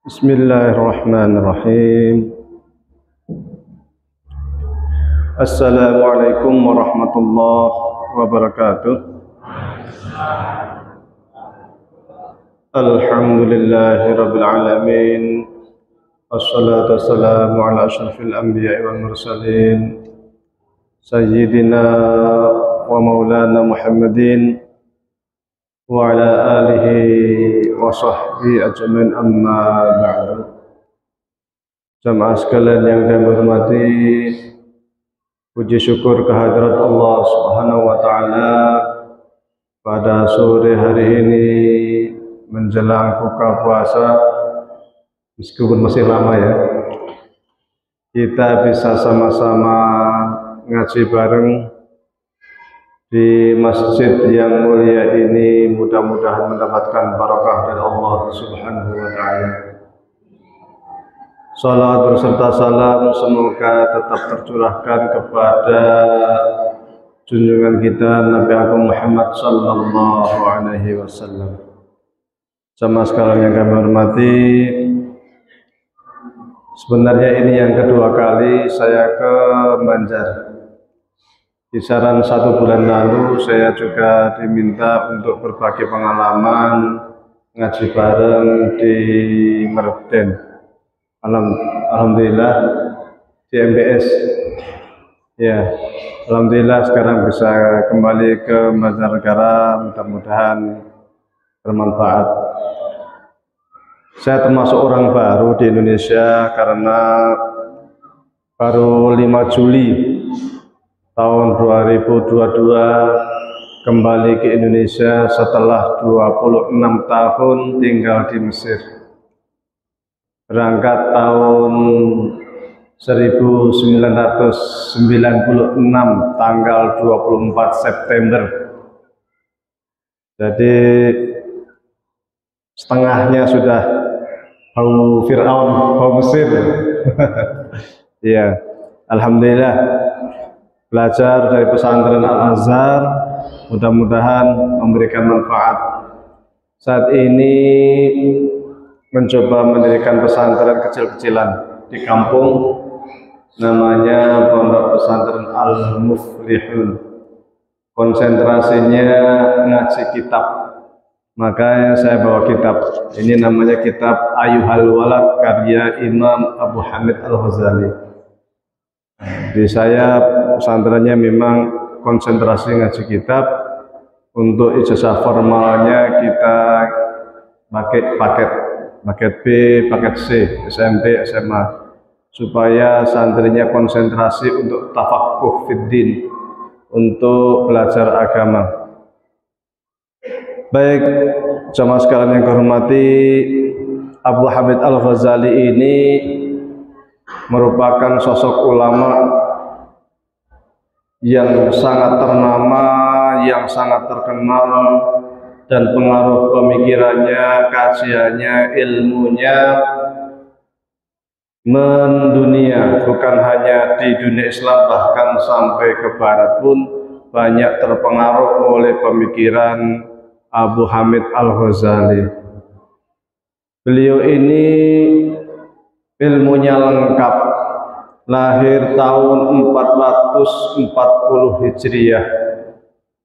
Bismillahirrahmanirrahim. Assalamualaikum warahmatullahi wabarakatuh. Alhamdulillahi rabbil alamin. Wassalatu wassalamu ala asyrafil anbiya'i wal mursalin sayyidina wa maulana Muhammadin wa ala alihi wa sahbihi ajmain, amma ba'du. Jamaah sekalian yang kami hormati, puji syukur kehadirat Allah Subhanahu wa taala pada sore hari ini menjelang buka puasa, meskipun masih lama ya, kita bisa sama-sama ngaji bareng di masjid yang mulia ini. Mudah-mudahan mendapatkan barakah dari Allah Subhanahu wa taala. Salat berserta salam semoga tetap tercurahkan kepada junjungan kita Nabi Agung Muhammad sallallahu alaihi wasallam. Sama sekalian yang kami hormati, sebenarnya ini yang kedua kali saya ke Banjar. Kisaran 1 bulan lalu saya juga diminta untuk berbagi pengalaman ngaji bareng di Merten. Alhamdulillah di MBS. Ya, alhamdulillah sekarang bisa kembali ke Banjarnegara, mudah-mudahan bermanfaat. Saya termasuk orang baru di Indonesia karena baru 5 Juli tahun 2022 kembali ke Indonesia setelah 26 tahun tinggal di Mesir. Berangkat tahun 1996 tanggal 24 September. Jadi setengahnya sudah bau Fir'aun, bau Mesir. Ya, alhamdulillah. Belajar dari pesantren Al-Azhar, mudah-mudahan memberikan manfaat. Saat ini mencoba mendirikan pesantren kecil-kecilan di kampung, namanya Pondok Pesantren Al-Muflihun. Konsentrasinya ngaji kitab, makanya saya bawa kitab. Ini namanya kitab Ayyuhal Walad karya Imam Abu Hamid Al-Ghazali. Di saya pesantrennya memang konsentrasi ngaji kitab. Untuk ijazah formalnya kita pakai paket B, paket C, SMP, SMA, supaya santrinya konsentrasi untuk tafaqquh fiddin, untuk belajar agama. Baik, jamaah sekalian yang kehormati, Abu Hamid Al-Ghazali ini merupakan sosok ulama yang sangat ternama, yang sangat terkenal, dan pengaruh pemikirannya, kajiannya, ilmunya mendunia, bukan hanya di dunia Islam, bahkan sampai ke barat pun banyak terpengaruh oleh pemikiran Abu Hamid Al-Ghazali. Beliau ini ilmunya lengkap, lahir tahun 440 Hijriah,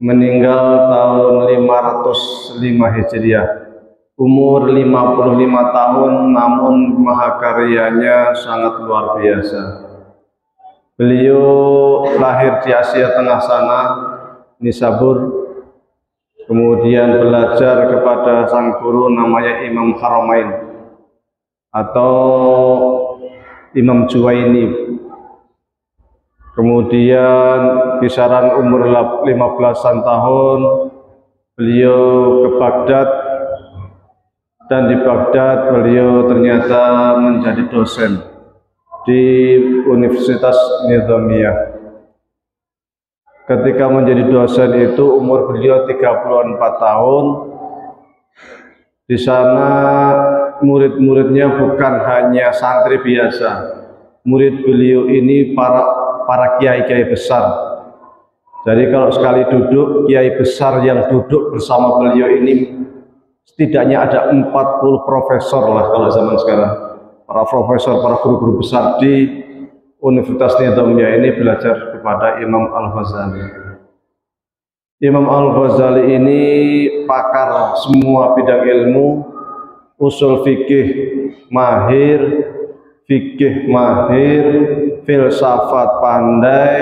meninggal tahun 505 Hijriah. Umur 55 tahun, namun mahakaryanya sangat luar biasa. Beliau lahir di Asia Tengah sana, Nisabur. Kemudian belajar kepada sang guru namanya Imam Haramain atau Imam Juwaini. Kemudian kisaran umur 15-an tahun beliau ke Baghdad, dan di Baghdad beliau ternyata menjadi dosen di Universitas Nizamiyah. Ketika menjadi dosen itu umur beliau 34 tahun. Di sana murid-muridnya bukan hanya santri biasa. Murid beliau ini para kiai-kiai besar. Jadi kalau sekali duduk, kiai besar yang duduk bersama beliau ini setidaknya ada 40 profesor lah kalau zaman sekarang. Para profesor, para guru-guru besar di Universitas Nizamiyah ini belajar kepada Imam Al-Ghazali. Imam Al-Ghazali ini pakar semua bidang ilmu, usul fikih mahir, filsafat pandai,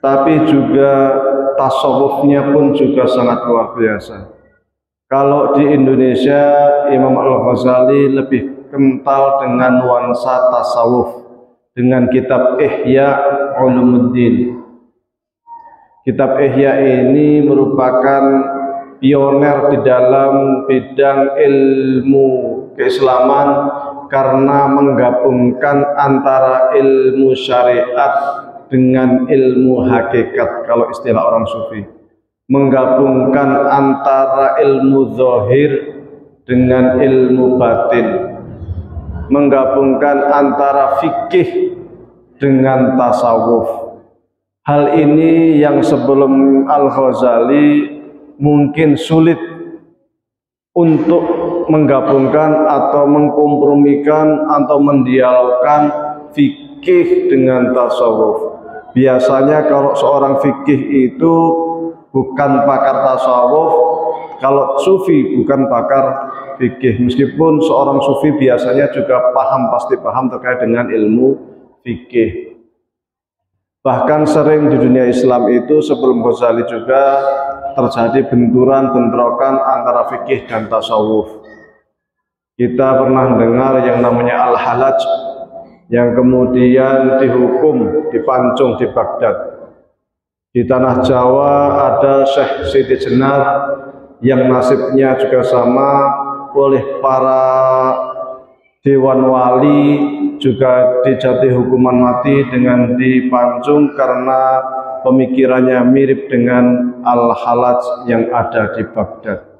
tapi juga tasawufnya pun juga sangat luar biasa. Kalau di Indonesia, Imam Al-Ghazali lebih kental dengan nuansa tasawuf dengan kitab Ihya Ulumuddin. Kitab Ihya ini merupakan pioner di dalam bidang ilmu keislaman karena menggabungkan antara ilmu syariat dengan ilmu hakikat kalau istilah orang sufi, menggabungkan antara ilmu zahir dengan ilmu batin, menggabungkan antara fikih dengan tasawuf. Hal ini yang sebelum Al-Ghazali mungkin sulit untuk menggabungkan atau mengkompromikan atau mendialogkan fikih dengan tasawuf. Biasanya kalau seorang fikih itu bukan pakar tasawuf, kalau sufi bukan pakar fikih. Meskipun seorang sufi biasanya juga pasti paham terkait dengan ilmu fikih. Bahkan sering di dunia Islam itu sebelum Ghazali juga terjadi bentrokan antara fikih dan tasawuf. Kita pernah dengar yang namanya Al-Halaj yang kemudian dihukum, dipancung di Baghdad. Di tanah Jawa ada Syekh Siti Jenar yang nasibnya juga sama, oleh para dewan wali juga dijatuhi hukuman mati dengan dipancung karena pemikirannya mirip dengan Al-Halaj yang ada di Baghdad.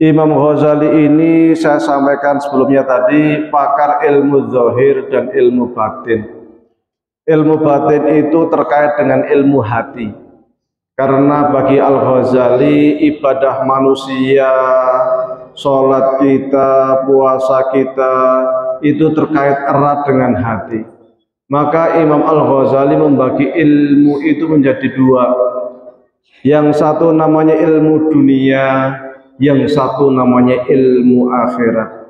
Imam Ghazali ini saya sampaikan sebelumnya tadi pakar ilmu zahir dan ilmu batin. Ilmu batin itu terkait dengan ilmu hati. Karena bagi Al-Ghazali ibadah manusia, sholat kita, puasa kita itu terkait erat dengan hati. Maka Imam Al-Ghazali membagi ilmu itu menjadi dua. Yang satu namanya ilmu dunia, yang satu namanya ilmu akhirat.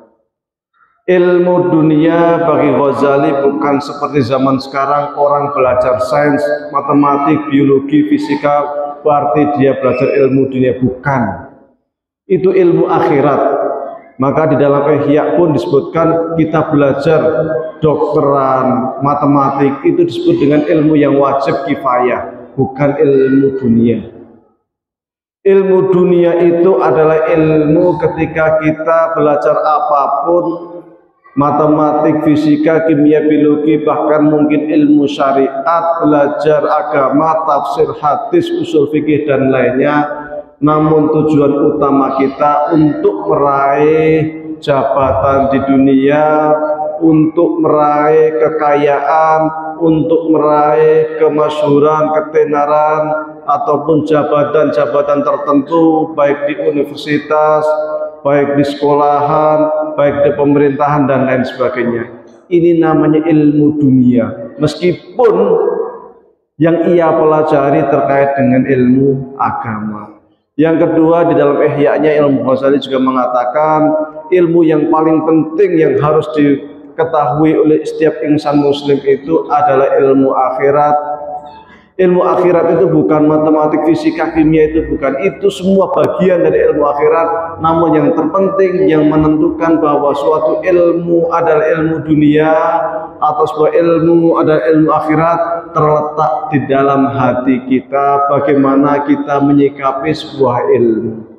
Ilmu dunia bagi Ghazali bukan seperti zaman sekarang orang belajar sains, matematik, biologi, fisika, berarti dia belajar ilmu dunia. Bukan. Itu ilmu akhirat. Maka di dalam Ihya pun disebutkan kita belajar dokteran, matematik, itu disebut dengan ilmu yang wajib kifayah, bukan ilmu dunia. Ilmu dunia itu adalah ilmu ketika kita belajar apapun, matematik, fisika, kimia, biologi, bahkan mungkin ilmu syariat, belajar agama, tafsir hadis, usul fikih dan lainnya. Namun tujuan utama kita untuk meraih jabatan di dunia, untuk meraih kekayaan, untuk meraih kemasyhuran, ketenaran, ataupun jabatan-jabatan tertentu, baik di universitas, baik di sekolahan, baik di pemerintahan dan lain sebagainya. Ini namanya ilmu dunia, meskipun yang ia pelajari terkait dengan ilmu agama. Yang kedua, di dalam Ihya-nya Imam Ghazali juga mengatakan ilmu yang paling penting yang harus diketahui oleh setiap insan muslim itu adalah ilmu akhirat. Ilmu akhirat itu bukan matematik, fisika, kimia, itu bukan. Itu semua bagian dari ilmu akhirat. Namun yang terpenting, yang menentukan bahwa suatu ilmu adalah ilmu dunia atau sebuah ilmu adalah ilmu akhirat, terletak di dalam hati kita, bagaimana kita menyikapi sebuah ilmu.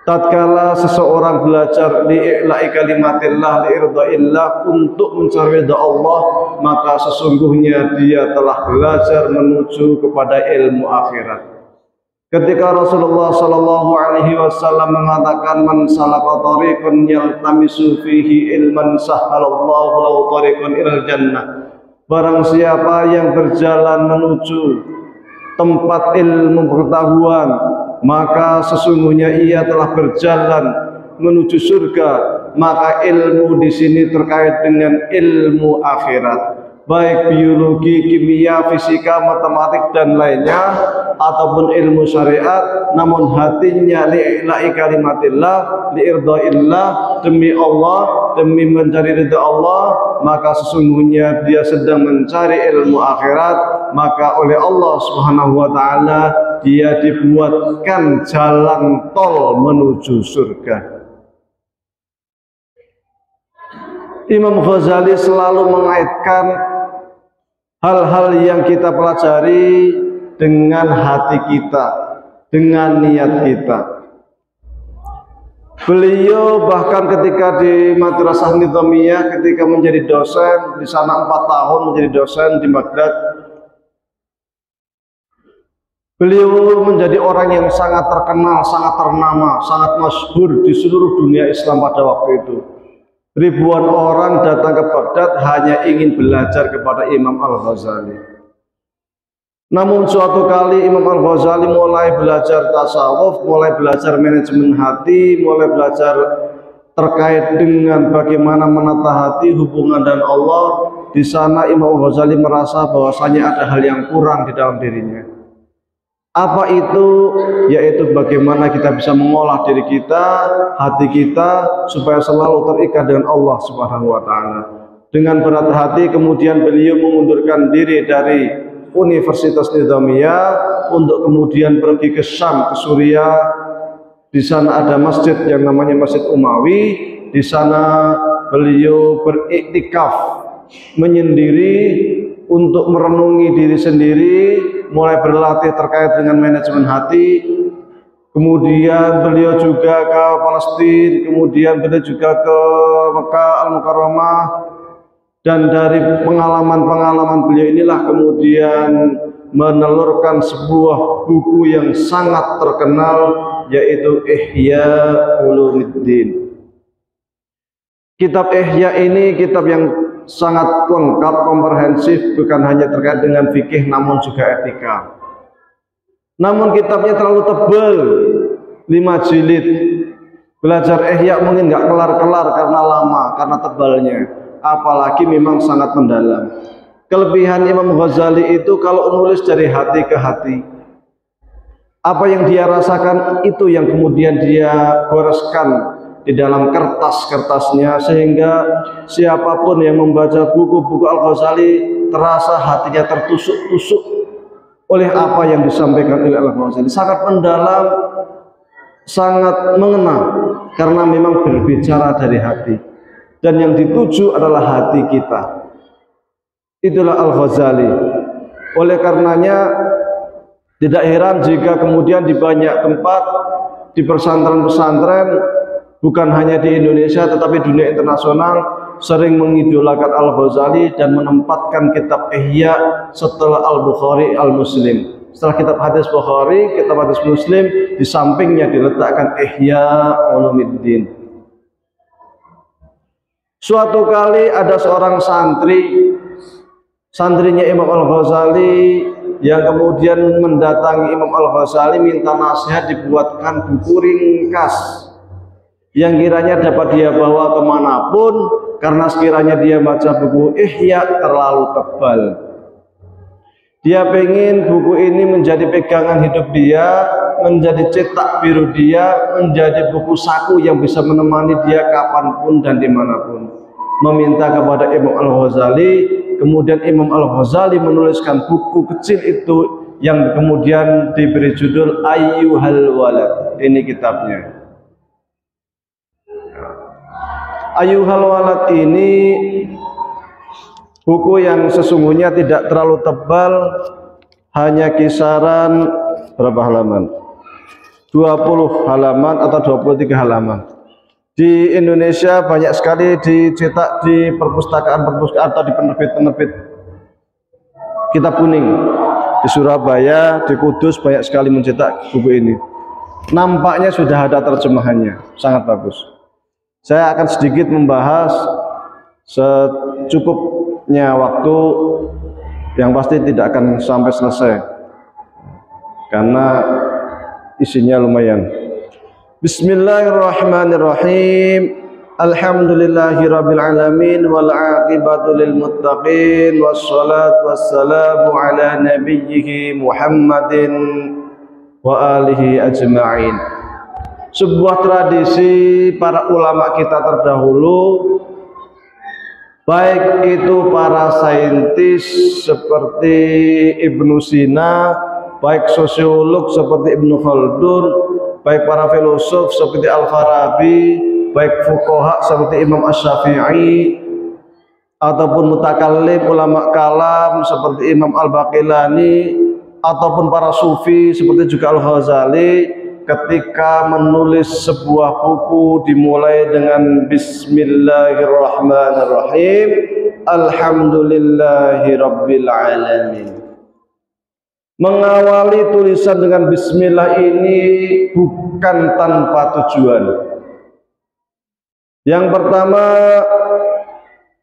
Tatkala seseorang belajar li'i'la'i kalimatillah, li'irda'illah, untuk mencari ridha Allah, maka sesungguhnya dia telah belajar menuju kepada ilmu akhirat. Ketika Rasulullah sallallahu alaihi wasallam mengatakan man salaka tariqan yaltamisu fihi ilman sahhalallahu lahu tariqan ilal jannah, Barang siapa yang berjalan menuju tempat ilmu pengetahuan, maka sesungguhnya ia telah berjalan menuju surga. Maka ilmu di sini terkait dengan ilmu akhirat, baik biologi, kimia, fisika, matematik dan lainnya, ataupun ilmu syariat, namun hatinya li'ila'i kalimatillah, li'irda'illah, demi Allah, demi mencari ridha Allah, maka sesungguhnya dia sedang mencari ilmu akhirat. Maka oleh Allah Subhanahu wa ta'ala dia dibuatkan jalan tol menuju surga. Imam Ghazali selalu mengaitkan hal-hal yang kita pelajari dengan hati kita, dengan niat kita. Beliau bahkan ketika di Madrasah Nizamiyah, ketika menjadi dosen di sana 4 tahun menjadi dosen di Baghdad, beliau menjadi orang yang sangat terkenal, sangat ternama, sangat masyhur di seluruh dunia Islam pada waktu itu. Ribuan orang datang ke Baghdad hanya ingin belajar kepada Imam Al-Ghazali. Namun suatu kali Imam Al-Ghazali mulai belajar tasawuf, mulai belajar manajemen hati, mulai belajar terkait dengan bagaimana menata hati, hubungan dan Allah. Di sana Imam Al-Ghazali merasa bahwasanya ada hal yang kurang di dalam dirinya. Apa itu? Yaitu bagaimana kita bisa mengolah diri kita, hati kita, supaya selalu terikat dengan Allah Subhanahu wa ta'ala. Dengan berat hati kemudian beliau mengundurkan diri dari Universitas Nizamiyah untuk kemudian pergi ke Syam, ke Suriah. Di sana ada masjid yang namanya Masjid Umawi. Di sana beliau beriktikaf, menyendiri untuk merenungi diri sendiri, mulai berlatih terkait dengan manajemen hati. Kemudian beliau juga ke Palestina, kemudian beliau juga ke Mekah Al-Mukarramah, dan dari pengalaman-pengalaman beliau inilah kemudian menelurkan sebuah buku yang sangat terkenal, yaitu Ihya Ulumuddin. Kitab Ihya ini kitab yang sangat lengkap, komprehensif, bukan hanya terkait dengan fikih namun juga etika. Namun kitabnya terlalu tebal, 5 jilid. Belajar Ihya mungkin nggak kelar-kelar karena lama, karena tebalnya. Apalagi memang sangat mendalam. Kelebihan Imam Ghazali itu kalau nulis dari hati ke hati. Apa yang dia rasakan itu yang kemudian dia goreskan di dalam kertas-kertasnya, sehingga siapapun yang membaca buku-buku Al-Ghazali terasa hatinya tertusuk-tusuk oleh apa yang disampaikan oleh Al-Ghazali. Sangat mendalam, sangat mengena, karena memang berbicara dari hati, dan yang dituju adalah hati kita. Itulah Al-Ghazali. Oleh karenanya tidak heran jika kemudian di banyak tempat, di pesantren-pesantren, bukan hanya di Indonesia tetapi dunia internasional, sering mengidolakan Al-Ghazali dan menempatkan kitab Ihya setelah Al-Bukhari, Al-Muslim. Setelah kitab hadis Bukhari, kitab hadis Muslim, di sampingnya diletakkan Ihya Ulumuddin. Suatu kali ada seorang santrinya Imam Al-Ghazali yang kemudian mendatangi Imam Al-Ghazali minta nasihat dibuatkan buku ringkas yang kiranya dapat dia bawa kemanapun, karena sekiranya dia baca buku Ihya terlalu tebal. Dia pengen buku ini menjadi pegangan hidup dia, menjadi cetak biru dia, menjadi buku saku yang bisa menemani dia kapanpun dan dimanapun. Meminta kepada Imam Al-Ghazali, kemudian Imam Al-Ghazali menuliskan buku kecil itu yang kemudian diberi judul Ayyuhal Walad. Ini kitabnya. Ayyuhal Walad ini buku yang sesungguhnya tidak terlalu tebal, hanya kisaran berapa halaman? 20 halaman atau 23 halaman. Di Indonesia banyak sekali dicetak di perpustakaan-perpustakaan atau di penerbit-penerbit Kitab Kuning. Di Surabaya, di Kudus banyak sekali mencetak buku ini. Nampaknya sudah ada terjemahannya, sangat bagus. Saya akan sedikit membahas secukup singkatnya waktu yang pasti tidak akan sampai selesai karena isinya lumayan. Bismillahirrahmanirrahim. Alhamdulillahirabbil alamin wal aqibatu lil muttaqin wassalatu wassalamu ala nabiyhi Muhammadin wa alihi ajma'in. Sebuah tradisi para ulama kita terdahulu, baik itu para saintis seperti Ibnu Sina, baik sosiolog seperti Ibnu Khaldun, baik para filosof seperti Al-Farabi, baik fuqaha seperti Imam Asy-Syafi'i, ataupun mutakallim ulama kalam seperti Imam Al-Baqillani, ataupun para sufi seperti juga Al-Ghazali, ketika menulis sebuah buku dimulai dengan Bismillahirrahmanirrahim, Alhamdulillahirabbil alamin. Mengawali tulisan dengan bismillah ini bukan tanpa tujuan. Yang pertama,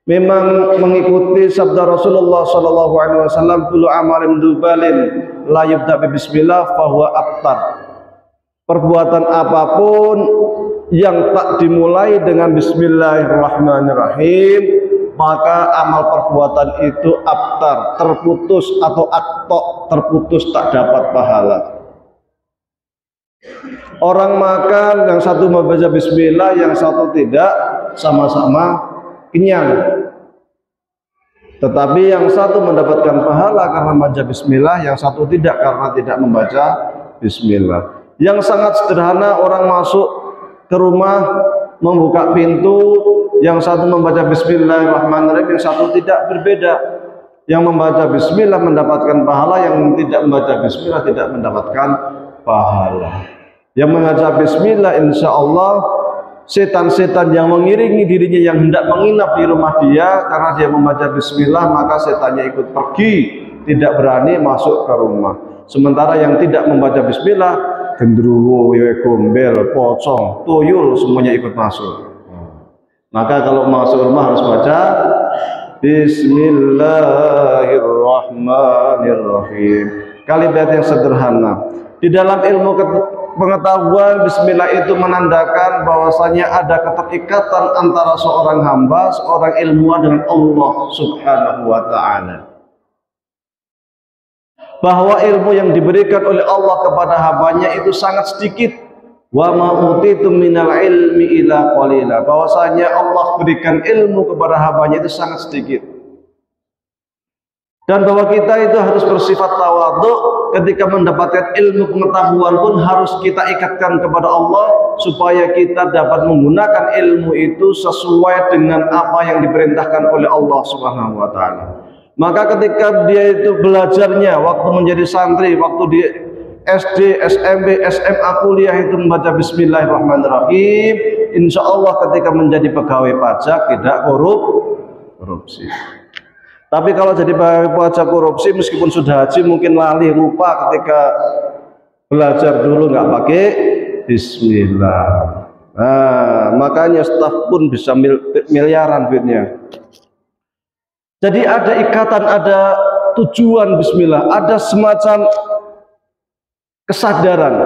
memang mengikuti sabda Rasulullah sallallahu alaihi wasallam, kullu amalin dubalin la yubda bi bismillah fahuwa abtar. Perbuatan apapun yang tak dimulai dengan bismillahirrahmanirrahim, maka amal perbuatan itu abtar, terputus, atau aktok, terputus, tak dapat pahala. Orang makan, yang satu membaca bismillah, yang satu tidak, sama-sama kenyang. Tetapi yang satu mendapatkan pahala karena membaca bismillah, yang satu tidak karena tidak membaca bismillah. Yang sangat sederhana, orang masuk ke rumah, membuka pintu, yang satu membaca bismillahirrahmanirrahim, yang satu tidak, berbeda. Yang membaca bismillah mendapatkan pahala, yang tidak membaca bismillah tidak mendapatkan pahala. Yang membaca bismillah, insya Allah setan-setan yang mengiringi dirinya yang hendak menginap di rumah dia, karena dia membaca bismillah, maka setannya ikut pergi, tidak berani masuk ke rumah. Sementara yang tidak membaca bismillah, gendruwo, wewe gombel, pocong, tuyul, semuanya ikut masuk. Maka kalau masuk rumah harus baca Bismillahirrahmanirrahim. Kalimat yang sederhana. Di dalam ilmu pengetahuan, bismillah itu menandakan bahwasanya ada keterikatan antara seorang hamba, seorang ilmuwan dengan Allah Subhanahu wa ta'ala. Bahwa ilmu yang diberikan oleh Allah kepada hambanya itu sangat sedikit. Wa ma utitum minal ilmi illa qalila. Bahwasanya Allah berikan ilmu kepada hambanya itu sangat sedikit. Dan bahwa kita itu harus bersifat tawadhu ketika mendapatkan ilmu pengetahuan pun harus kita ikatkan kepada Allah supaya kita dapat menggunakan ilmu itu sesuai dengan apa yang diperintahkan oleh Allah Subhanahu wa ta'ala. Maka ketika dia itu belajarnya waktu menjadi santri, waktu di SD, SMP, SMA, kuliah itu membaca bismillahirrahmanirrahim, insya Allah ketika menjadi pegawai pajak tidak korupsi. Tapi kalau jadi pegawai pajak korupsi, meskipun sudah haji mungkin lali, lupa ketika belajar dulu nggak pakai bismillah. Nah, makanya staf pun bisa miliaran duitnya. Jadi ada ikatan, ada tujuan bismillah, ada semacam kesadaran.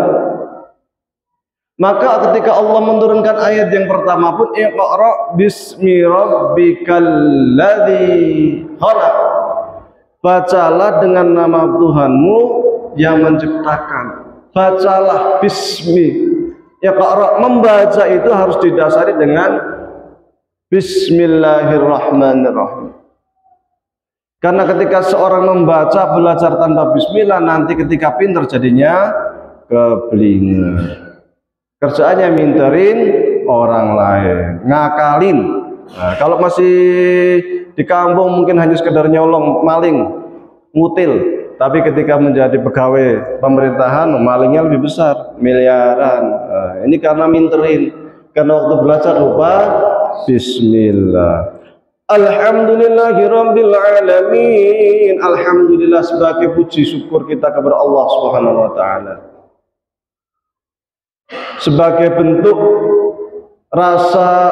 Maka ketika Allah menurunkan ayat yang pertama pun, Iqra bismi rabbikal ladzi khalaq. Bacalah dengan nama Tuhanmu yang menciptakan. Bacalah bismi. Iqra, membaca itu harus didasari dengan bismillahirrahmanirrahim. Karena ketika seorang membaca, belajar tanpa bismillah, nanti ketika pintar jadinya keblinger. Kerjaannya minterin orang lain, ngakalin. Nah, kalau masih di kampung mungkin hanya sekedar nyolong, maling, ngutil. Tapi ketika menjadi pegawai pemerintahan, malingnya lebih besar, miliaran. Nah, ini karena minterin. Karena waktu belajar lupa bismillah. Alhamdulillahirabbil alamin. Alhamdulillah, sebagai puji syukur kita kepada Allah Subhanahu wa taala. Sebagai bentuk rasa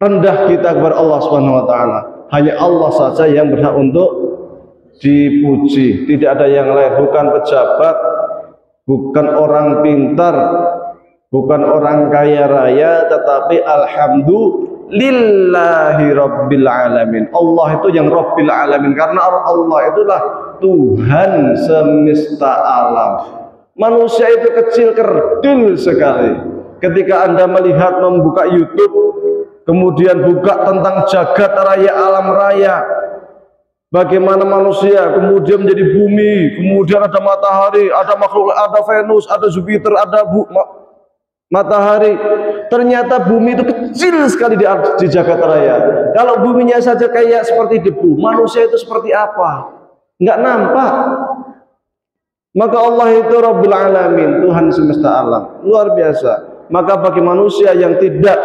rendah kita kepada Allah Subhanahu wa taala. Hanya Allah saja yang berhak untuk dipuji, tidak ada yang lain, bukan pejabat, bukan orang pintar, bukan orang kaya raya, tetapi alhamdulillahi rabbil alamin. Allah itu yang rabbil alamin, karena Allah itulah Tuhan semesta alam. Manusia itu kecil kerdil sekali. Ketika Anda melihat membuka YouTube, kemudian buka tentang jagat raya, alam raya, bagaimana manusia kemudian menjadi bumi, kemudian ada matahari, ada makhluk, ada Venus, ada Jupiter, ada matahari. Ternyata bumi itu kecil sekali di jagat raya. Kalau buminya saja kayak seperti debu, manusia itu seperti apa? Nggak nampak. Maka Allah itu Rabbul Alamin, Tuhan semesta alam, luar biasa. Maka bagi manusia yang tidak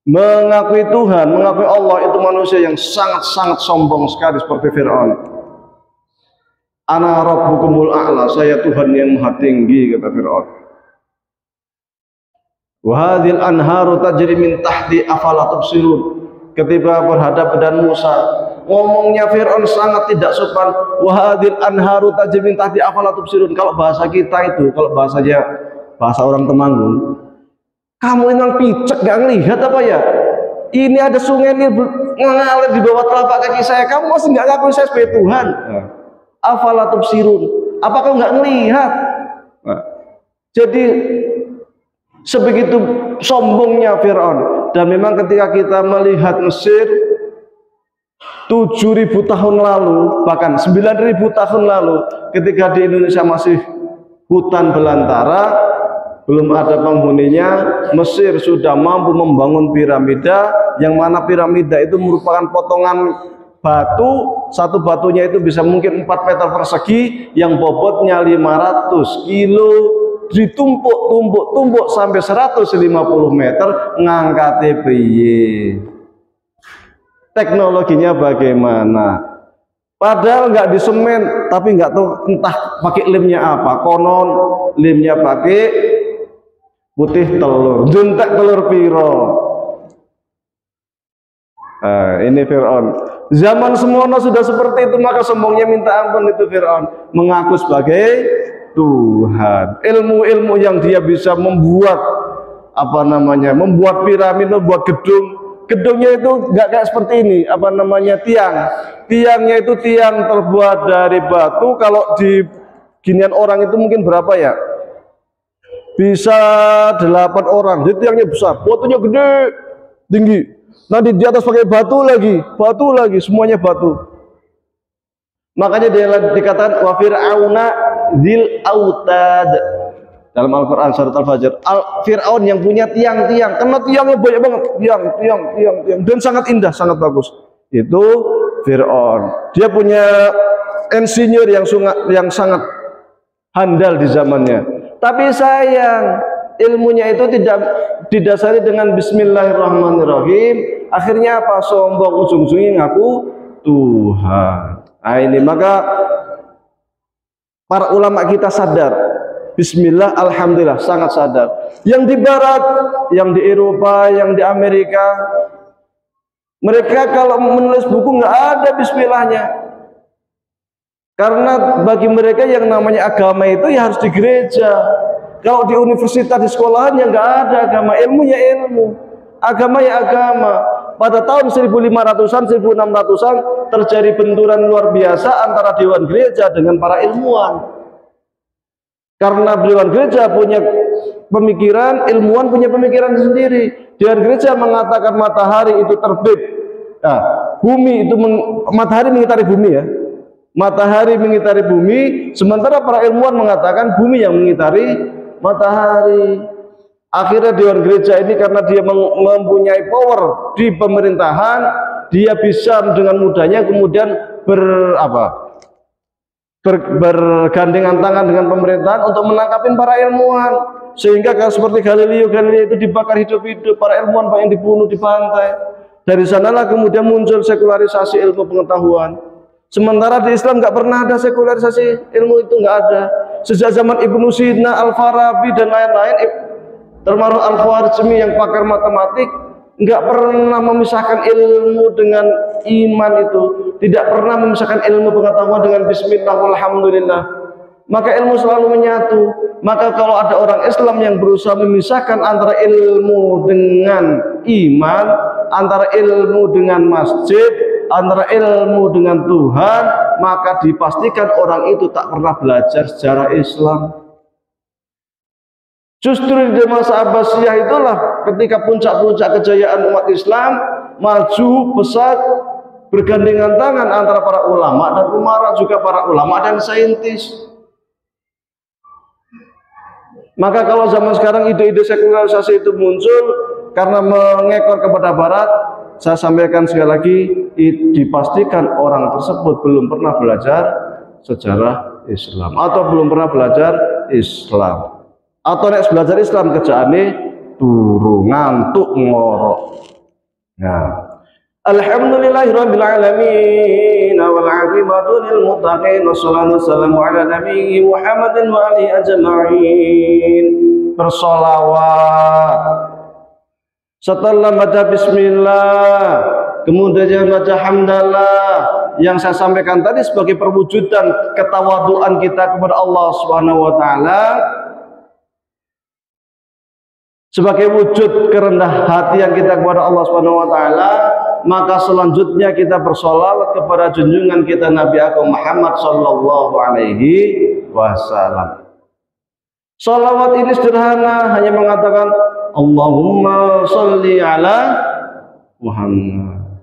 mengakui Tuhan, mengakui Allah, itu manusia yang sangat-sangat sombong sekali seperti Fir'aun. Ana rabbukumul a'la, saya Tuhan yang maha tinggi, kata Fir'aun. Wa hadhil anharu tajri min tahti afala tubsirun. Ketika berhadapan dengan Musa, ngomongnya Fir'aun sangat tidak sopan. Wa hadhil anharu tajri min tahti afala tubsirun. Kalau bahasa kita itu, kalau bahasanya bahasa orang Temanggung, kamu ini picek gak ngelihat apa ya? Ini ada sungai ini mengalir di bawah telapak kaki saya. Kamu masih gak ngaku saya sebagai Tuhan? Afala tubsirun. Apa kamu gak ngelihat? Jadi sebegitu sombongnya Fir'aun. Dan memang ketika kita melihat Mesir 7.000 tahun lalu, bahkan 9.000 tahun lalu, ketika di Indonesia masih hutan belantara, belum ada penghuninya, Mesir sudah mampu membangun piramida, yang mana piramida itu merupakan potongan batu, satu batunya itu bisa mungkin 4 meter persegi, yang bobotnya 500 kilo, ditumpuk sampai 150 meter, ngangkate piye? Teknologinya bagaimana? Padahal nggak disemen, tapi nggak tahu entah pakai lemnya apa. Konon lemnya pakai putih telur, juntak telur piro. Ini Fir'aun. Zaman semono sudah seperti itu, maka sombongnya minta ampun itu Fir'aun, mengaku sebagai Tuhan. Ilmu-ilmu yang dia bisa membuat membuat piramid, membuat gedung. Gedungnya itu nggak kayak seperti ini, tiangnya itu tiang terbuat dari batu. Kalau di ginian orang itu mungkin berapa ya? Bisa 8 orang. Jadi tiangnya besar, batunya gede, tinggi. Nanti di atas pakai batu lagi, semuanya batu. Makanya dia dikatakan wa fir'auna dzil autad dalam Al-Qur'an surat Al-Fajr. Fir'aun yang punya tiang-tiang, karena tiangnya banyak banget, tiang dan sangat indah, sangat bagus. Itu Fir'aun. Dia punya insinyur yang sangat handal di zamannya. Tapi sayang, ilmunya itu tidak didasari dengan bismillahirrahmanirrahim. Akhirnya apa? Sombong, ujung-ujungnya ngaku Tuhan. Nah ini, maka para ulama kita sadar, bismillah, alhamdulillah, sangat sadar. Yang di barat, yang di Eropa, yang di Amerika, mereka kalau menulis buku nggak ada bismillahnya. Karena bagi mereka yang namanya agama itu ya harus di gereja. Kalau di universitas, di sekolahan ya nggak ada agama, ilmu ya ilmu, agama ya agama. Pada tahun 1500-an, 1600-an terjadi benturan luar biasa antara dewan gereja dengan para ilmuwan. Karena dewan gereja punya pemikiran, ilmuwan punya pemikiran sendiri. Dewan gereja mengatakan matahari itu terbit. Nah, matahari mengitari bumi ya. Matahari mengitari bumi, sementara para ilmuwan mengatakan bumi yang mengitari matahari. Akhirnya dewan gereja ini karena dia mempunyai power di pemerintahan, dia bisa dengan mudahnya kemudian bergandengan tangan dengan pemerintahan untuk menangkapin para ilmuwan. Sehingga seperti Galileo itu dibakar hidup-hidup, para ilmuwan banyak dibunuh, dibantai. Dari sanalah kemudian muncul sekularisasi ilmu pengetahuan. Sementara di Islam nggak pernah ada sekularisasi ilmu, itu nggak ada. Sejak zaman Ibnu Sina, Al-Farabi dan lain-lain, termasuk Al-Khwarizmi yang pakar matematik, nggak pernah memisahkan ilmu dengan iman itu, tidak pernah memisahkan ilmu pengetahuan dengan bismillah walhamdulillah. Maka ilmu selalu menyatu. Maka kalau ada orang Islam yang berusaha memisahkan antara ilmu dengan iman, antara ilmu dengan masjid, antara ilmu dengan Tuhan, maka dipastikan orang itu tak pernah belajar sejarah Islam. Justru di masa Abbasiyah itulah ketika puncak-puncak kejayaan umat Islam maju pesat bergandengan tangan antara para ulama dan umara, juga para ulama dan saintis. Maka kalau zaman sekarang ide-ide sekularisasi itu muncul karena mengekor kepada barat, saya sampaikan sekali lagi, dipastikan orang tersebut belum pernah belajar sejarah Islam atau belum pernah belajar Islam. Atau nek belajar Islam kerjaane turu ngantuk ngorok. Nah, alhamdulillahirabbil alamin wal 'aqibatu lil muttaqin wassalatu wassalamu ala nabiyyi Muhammadin wa alihi ajma'in. Bersolawat setelah baca bismillah, kemudian baca hamdalah, yang saya sampaikan tadi sebagai perwujudan ketawaduan kita kepada Allah Subhanahu wa taala, sebagai wujud kerendah hati yang kita kepada Allah Subhanahu wa taala. Maka selanjutnya kita bersolawat kepada junjungan kita Nabi Agung Muhammad sallallahu alaihi wasallam. Salawat ini sederhana, hanya mengatakan Allahumma sholli ala Muhammad.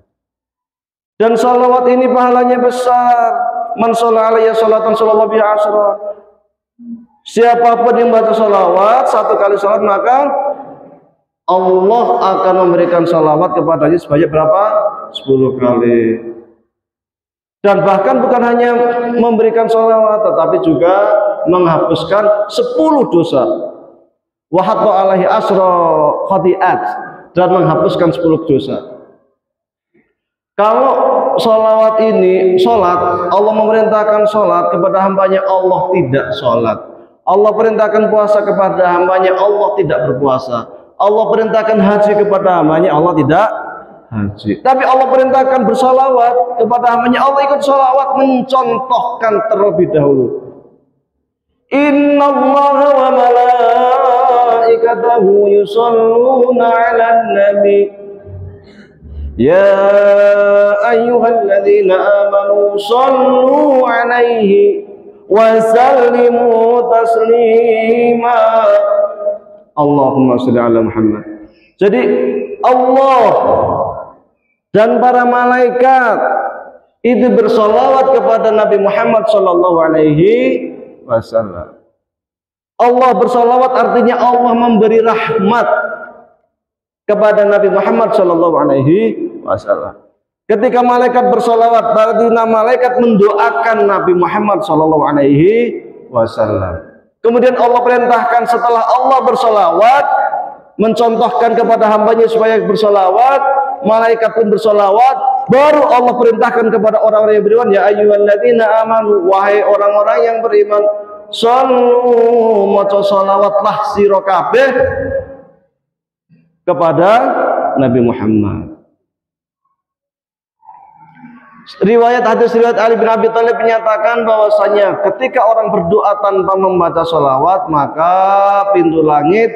Dan salawat ini pahalanya besar. Man shalla alaihi salatan sallallahu biha asyra. Siapapun yang baca salawat satu kali salat, maka Allah akan memberikan salawat kepadanya sebanyak berapa? 10 kali. Dan bahkan bukan hanya memberikan salawat, tetapi juga menghapuskan 10 dosa. Wa hatta alaihi asra khati'at, dan menghapuskan 10 dosa. Kalau salawat ini, salat, Allah memerintahkan salat kepada hambanya, Allah tidak salat. Allah perintahkan puasa kepada hambanya, Allah tidak berpuasa. Allah perintahkan haji kepada hambanya, Allah tidak haji. Tapi Allah perintahkan bersolawat kepada hambanya, Allah ikut solawat, mencontohkan terlebih dahulu. Inna Allaha wa malaikatahu yusalluna 'alan nabi ya ayyuhalladzina amanu sallu 'alaihi wa sallimu taslima. Allahumma sholli ala Muhammad. Jadi Allah dan para malaikat itu bersolawat kepada Nabi Muhammad sallallahu alaihi wasallam. Allah bersolawat artinya Allah memberi rahmat kepada Nabi Muhammad sallallahu alaihi wasallam. Ketika malaikat bersolawat, berarti malaikat mendoakan Nabi Muhammad sallallahu alaihi wasallam. Kemudian Allah perintahkan setelah Allah bersolawat, mencontohkan kepada hambanya supaya bersolawat, malaikat pun bersolawat, baru Allah perintahkan kepada orang-orang yang beriman, ya ayyuhalladzina amanu, wahai orang-orang yang beriman, sallu, maca solawatlah sira kabeh kepada Nabi Muhammad. Riwayat hadis riwayat Ali bin Abi Thalib menyatakan bahwasanya ketika orang berdoa tanpa membaca sholawat, maka pintu langit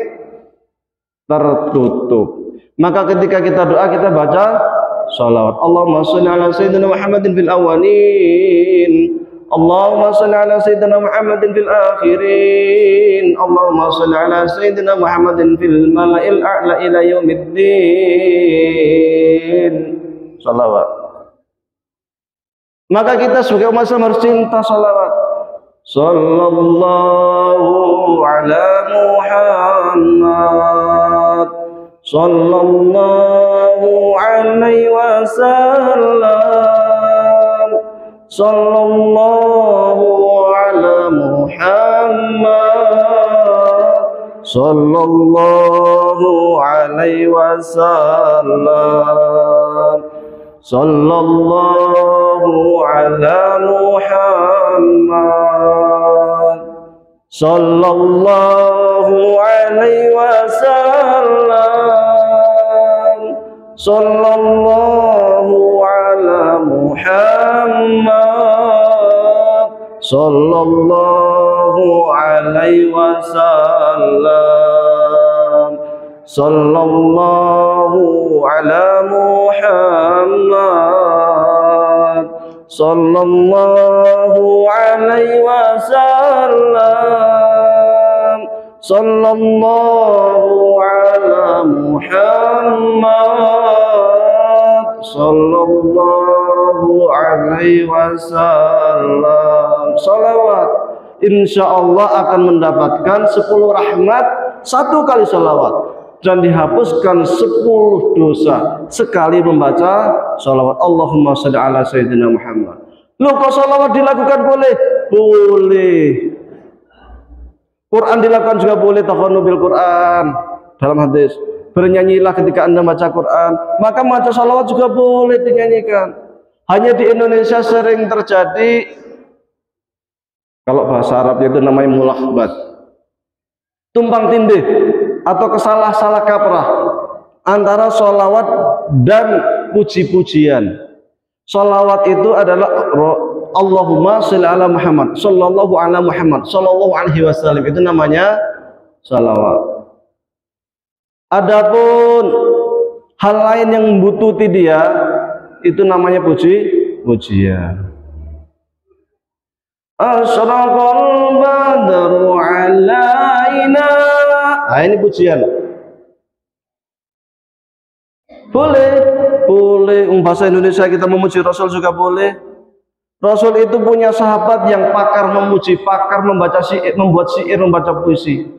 tertutup. Maka ketika kita doa, kita baca sholawat. Allahumma sholli ala sayyidina Muhammadin fil awwalin, Allahumma sholli ala sayyidina Muhammadin fil akhirin, Allahumma sholli ala sayyidina Muhammadin fil mala'il a'la ila yaumiddin. Sholawat. Maka kita sebagai umat Islam harus cinta salawat. Sallallahu ala Muhammad, sallallahu alaihi wasallam, sallallahu ala Muhammad, sallallahu alaihi wasallam, sallallahu ala Muhammad, sallallahu alaihi wasallam, sallallahu ala Muhammad, sallallahu alaihi wasallam, sallallahu ala Muhammad, sallallahu alaihi wasallam, sallallahu ala Muhammad, sallallahu alaihi wasallam. Salawat insya Allah akan mendapatkan 10 rahmat 1 kali salawat, dan dihapuskan 10 dosa sekali membaca salawat. Allahumma sholli ala sayyidina Muhammad. Loh, kok salawat dilakukan boleh? Boleh. Quran dilakukan juga boleh, takhanu bil Quran. Dalam hadis, bernyanyilah ketika Anda baca Quran. Maka baca salawat juga boleh dinyanyikan. Hanya di Indonesia sering terjadi, kalau bahasa Arabnya itu namanya mulahbat, tumpang tindih atau kesalah-salah kaprah antara sholawat dan puji-pujian. Sholawat itu adalah Allahumma sholli ala Muhammad, sallallahu ala Muhammad, sallallahu alaihi wasallam, itu namanya sholawat. Adapun hal lain yang membutuhkan dia, itu namanya pujian. Asyraqal badru alaina. Nah, ini pujian. Boleh. Bahasa Indonesia kita memuji Rasul juga boleh. Rasul itu punya sahabat yang pakar memuji, pakar membaca syair, membuat syair, membaca puisi.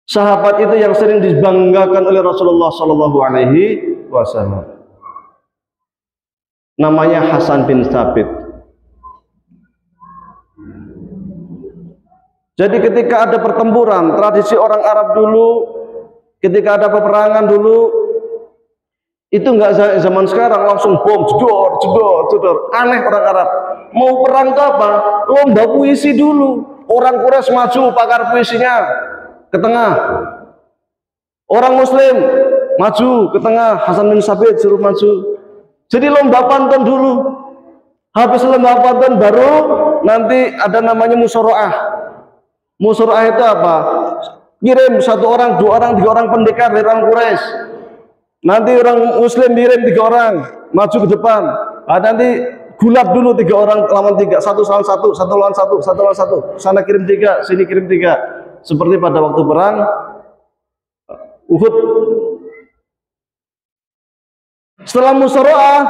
Sahabat itu yang sering dibanggakan oleh Rasulullah Shallallahu Alaihi Wasallam. Namanya Hasan bin Thabit. Jadi ketika ada pertempuran, tradisi orang Arab dulu, ketika ada peperangan dulu, itu enggak zaman sekarang langsung bom, jedor. Aneh orang Arab. Mau perang ke apa? Lomba puisi dulu. Orang Quraisy maju, pakar puisinya ke tengah. Orang Muslim maju ke tengah, Hasan bin Thabit suruh maju. Jadi lomba pantun dulu. Habis lomba pantun baru nanti ada namanya musyara'ah. Musyara'ah itu apa? Kirim 1 orang, 2 orang, 3 orang pendekar dari orang Quraisy. Nanti orang Muslim kirim 3 orang maju ke depan. Nah, nanti gulat dulu 3 orang lawan 3, 1 lawan 1, 1 lawan 1, 1 lawan 1. Sana kirim 3, sini kirim 3. Seperti pada waktu perang Uhud. Setelah musyara'ah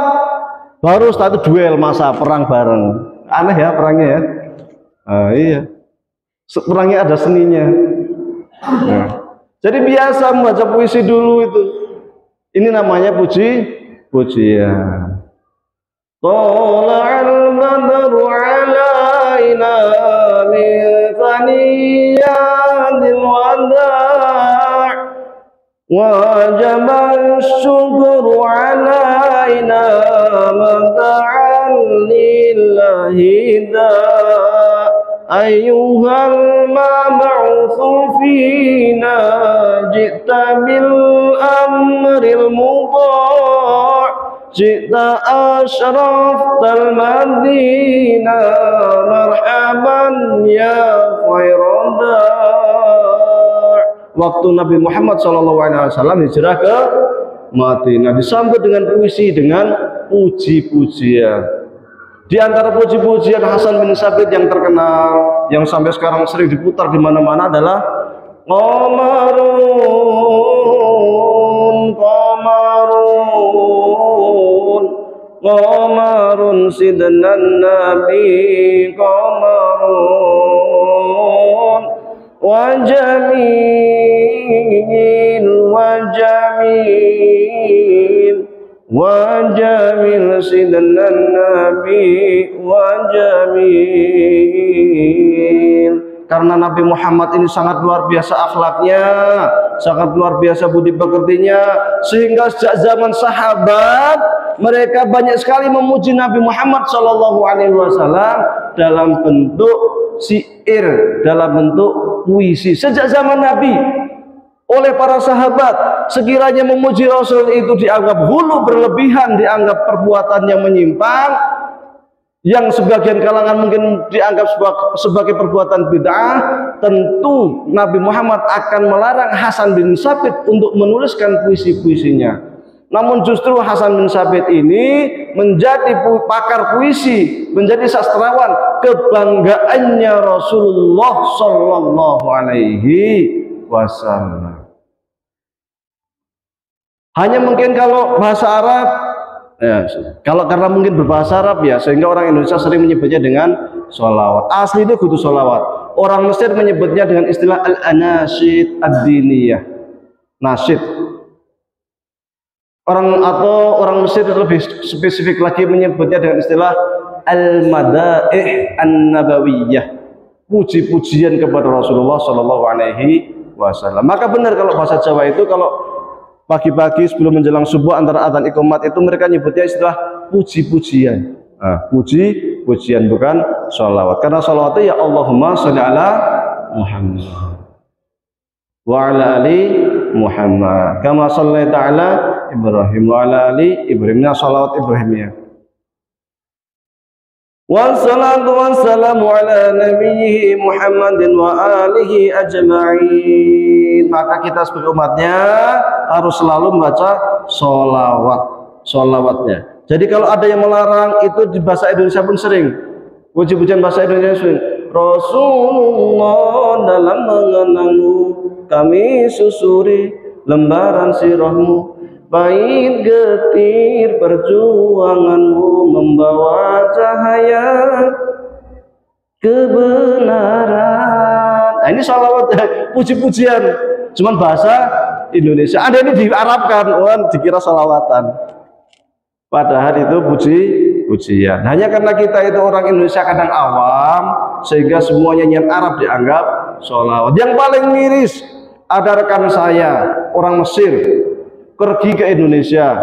baru setelah itu duel, masa perang bareng. Aneh ya perangnya ya. Iya. Perangnya ada seninya. Nah, jadi biasa membaca puisi dulu itu. Ini namanya pujian. Tala'al badru alaina min thaniyatil wada' wajaba syukru alaina mata'al lillahi da' ayyuhal mab'utsu fina ji'ta bil amril mudha' ji'ta asyraftal madinah marhaban ya khairadda'. Waktu Nabi Muhammad SAW hijrah ke Madinah, disambut dengan puisi, dengan puji-pujian. Di antara puji-pujian Hasan bin Thabit yang terkenal, yang sampai sekarang sering diputar di mana-mana adalah Qamarun sidnan nabi qamarun wajamil sidnan nabi wajamil. Karena Nabi Muhammad ini sangat luar biasa akhlaknya, sangat luar biasa budi pekertinya, sehingga sejak zaman sahabat mereka banyak sekali memuji Nabi Muhammad SAW dalam bentuk syair, dalam bentuk puisi. Sejak zaman Nabi, oleh para sahabat. Sekiranya memuji Rasul itu dianggap hulu berlebihan, dianggap perbuatan yang menyimpang, yang sebagian kalangan mungkin dianggap sebagai perbuatan bid'ah, tentu Nabi Muhammad akan melarang Hasan bin Sabit untuk menuliskan puisi-puisinya. Namun justru Hasan bin Sabit ini menjadi pakar puisi, menjadi sastrawan, kebanggaannya Rasulullah Sallallahu Alaihi Wasallam. Hanya mungkin kalau bahasa Arab, ya, kalau karena mungkin berbahasa Arab ya, sehingga orang Indonesia sering menyebutnya dengan sholawat. Asli itu kudu sholawat. Orang Mesir menyebutnya dengan istilah al-anasyid ad-diniyah, nasyid. Orang Mesir lebih spesifik lagi menyebutnya dengan istilah al-madaih an-nabawiyah, puji-pujian kepada Rasulullah Shallallahu Alaihi Wasallam. Maka benar kalau bahasa Jawa itu, kalau pagi-pagi sebelum menjelang subuh antara adzan iqamat itu mereka nyebutnya istilah puji-pujian. Puji-pujian bukan sholawat. Karena sholawat itu ya Allahumma sholli ala Muhammad wa ala ali Muhammad kama shallaita ala Ibrahim wa ala ali Ibrahim. Sholawat Ibrahimiyah. Wassalatu wassalamu ala nabiyyi Muhammadin wa alihi ajma'in. Maka kita sebagai umatnya harus selalu membaca sholawatnya. Jadi kalau ada yang melarang itu di bahasa Indonesia pun sering. Puji-pujian bahasa Indonesia sering. Rasulullah dalam mengenangmu kami susuri lembaran sirahmu, bait getir perjuanganmu membawa cahaya kebenaran. Nah, ini sholawat, puji-pujian, cuman bahasa Indonesia. Ada ini diarabkan, dikira sholawatan. Padahal itu puji-pujian. Hanya karena kita itu orang Indonesia kadang awam, sehingga semua nyanyian Arab dianggap sholawat. Yang paling miris, ada rekan saya orang Mesir pergi ke Indonesia,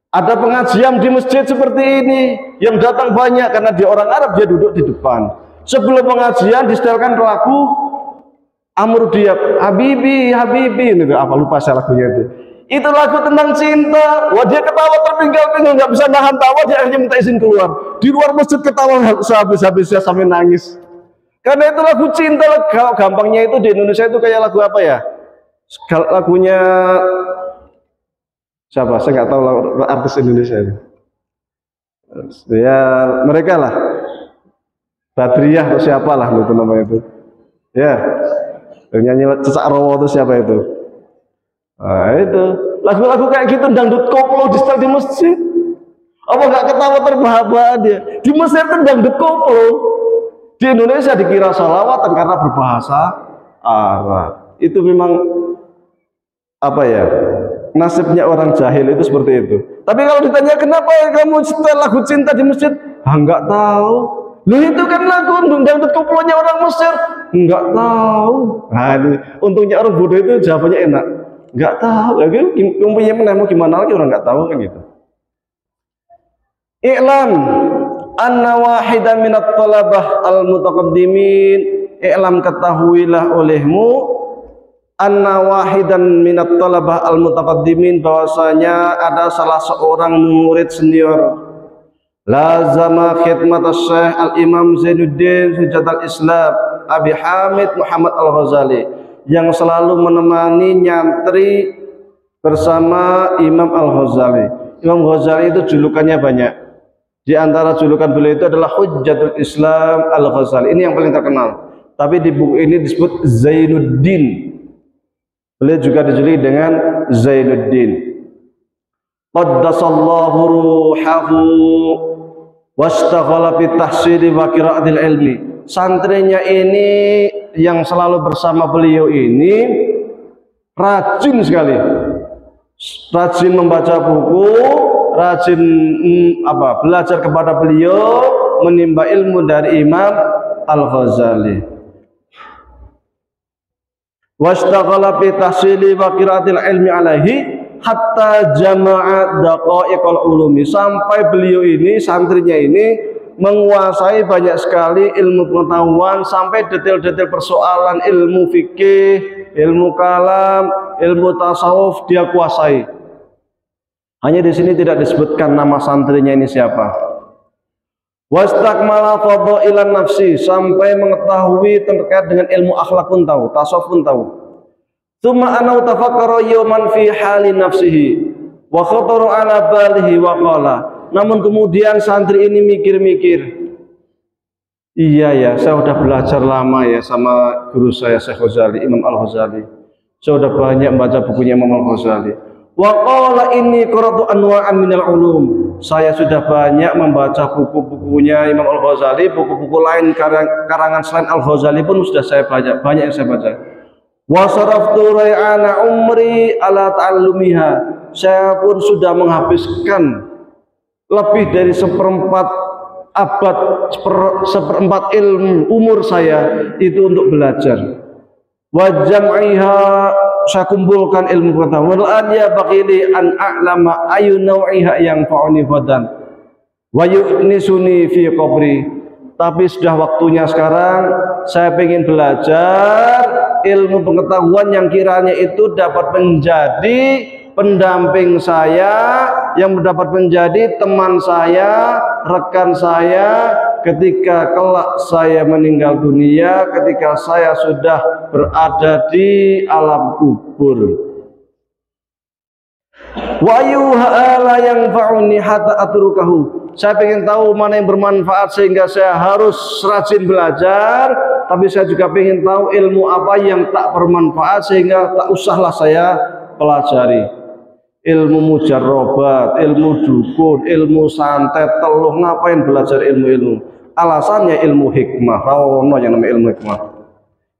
ada pengajian di masjid seperti ini, yang datang banyak karena dia orang Arab, dia duduk di depan. Sebelum pengajian disetelkan lagu Amr Diab, Habibi, Habibi, ini apa lupa saya lagunya itu lagu tentang cinta. Wah, dia ketawa terpinggal-pinggal, nggak bisa nahan tawa, dia akhirnya minta izin keluar. Di luar masjid ketawa sehabis-habisnya sampai nangis. Karena itu lagu cinta. Kalau gampangnya itu di Indonesia itu kayak lagu apa ya? Lagunya siapa? Saya nggak tahu artis Indonesia itu. Ya mereka lah, Badriah atau siapa lah itu namanya itu. Ya, nyanyi Cecak Rowo itu siapa itu? Nah itu lagu-lagu kayak gitu, dangdut koplo di setel di masjid. Apa nggak ketawa terbahak-bahak dia? Di Mesir itu dangdut koplo, di Indonesia dikira sholawatan karena berbahasa Arab. Itu memang apa ya, nasibnya orang jahil itu seperti itu. Tapi kalau ditanya kenapa kamu setel lagu cinta di masjid, nggak tahu. Loh itu kan lagu dangdut koplonya orang Mesir, nggak tahu. Nah ini untungnya orang bodoh itu jawabannya enak. Nggak tahu, umpunya menemu gimana lagi, orang nggak tahu kan gitu. I'lam anna wahidan minat talabah al-mutaqaddimin, i'lam ketahuilah olehmu, anna wahidan minat talabah al-mutaqaddimin, bahwasanya ada salah seorang murid senior lazama khidmat Syekh al-Imam Zainuddin Hujjat al-Islam Abi Hamid Muhammad al-Ghazali, yang selalu menemani nyantri bersama Imam Al-Ghazali. Imam Ghazali itu julukannya banyak. Di antara julukan beliau itu adalah Hujjatul Islam Al-Ghazali. Ini yang paling terkenal. Tapi di buku ini disebut Zainuddin. Beliau juga dijuluki dengan Zainuddin. Qaddasallahu ruhahu wastaghala fi tahsili wa qiraatil ilmi. Santrinya ini yang selalu bersama beliau ini rajin sekali, rajin membaca buku, rajin belajar kepada beliau, menimba ilmu dari Imam Al-Ghazali. Wastaghala fi tahsili wa qiraatil ilmi alaihi hatta jama'a daqaiqal ulumi, sampai beliau ini, santrinya ini menguasai banyak sekali ilmu pengetahuan, sampai detail-detail persoalan ilmu fikih, ilmu kalam, ilmu tasawuf dia kuasai. Hanya di sini tidak disebutkan nama santrinya ini siapa. Wastakmala fadailan nafsi, sampai mengetahui terkait dengan ilmu akhlak pun tahu, tasawuf pun tahu. Tsumma anau tafakkara yawman fi hali nafsihi wa khatara ala balihi wa qala. Namun kemudian santri ini mikir-mikir, iya ya, saya sudah belajar lama ya sama guru saya Syekh Ghazali, Imam Al-Ghazali. Saya sudah banyak membaca bukunya Imam Al-Ghazali. Wa qala inni qara'tu anwa'an minal ulum. Saya sudah banyak membaca buku-bukunya Imam Al-Ghazali, buku-buku lain karangan selain Al-Ghazali pun sudah saya baca, banyak yang saya baca. Wa saraftu ray'ana umri ala ta'allumiha. Saya pun sudah menghabiskan lebih dari seperempat abad, seperempat ilmu umur saya itu untuk belajar. Wa jam'iha, saya kumpulkan ilmu pengetahuan. Wal ya baqili an a'lama ayu naw'iha yang fa'uni fadan wa yu'nisuni fi qabri. Tapi sudah waktunya sekarang saya ingin belajar ilmu pengetahuan yang kiranya itu dapat menjadi pendamping saya, yang dapat menjadi teman saya, rekan saya ketika kelak saya meninggal dunia, ketika saya sudah berada di alam kubur. Wa ayyuha yang fa'uni hatta atrukahu. Saya ingin tahu mana yang bermanfaat sehingga saya harus rajin belajar, tapi saya juga ingin tahu ilmu apa yang tak bermanfaat sehingga tak usahlah saya pelajari. Ilmu mujarrobat, ilmu dukun, ilmu santet, teluh, ngapain belajar ilmu-ilmu? Alasannya ilmu hikmah, rawono yang namanya ilmu hikmah.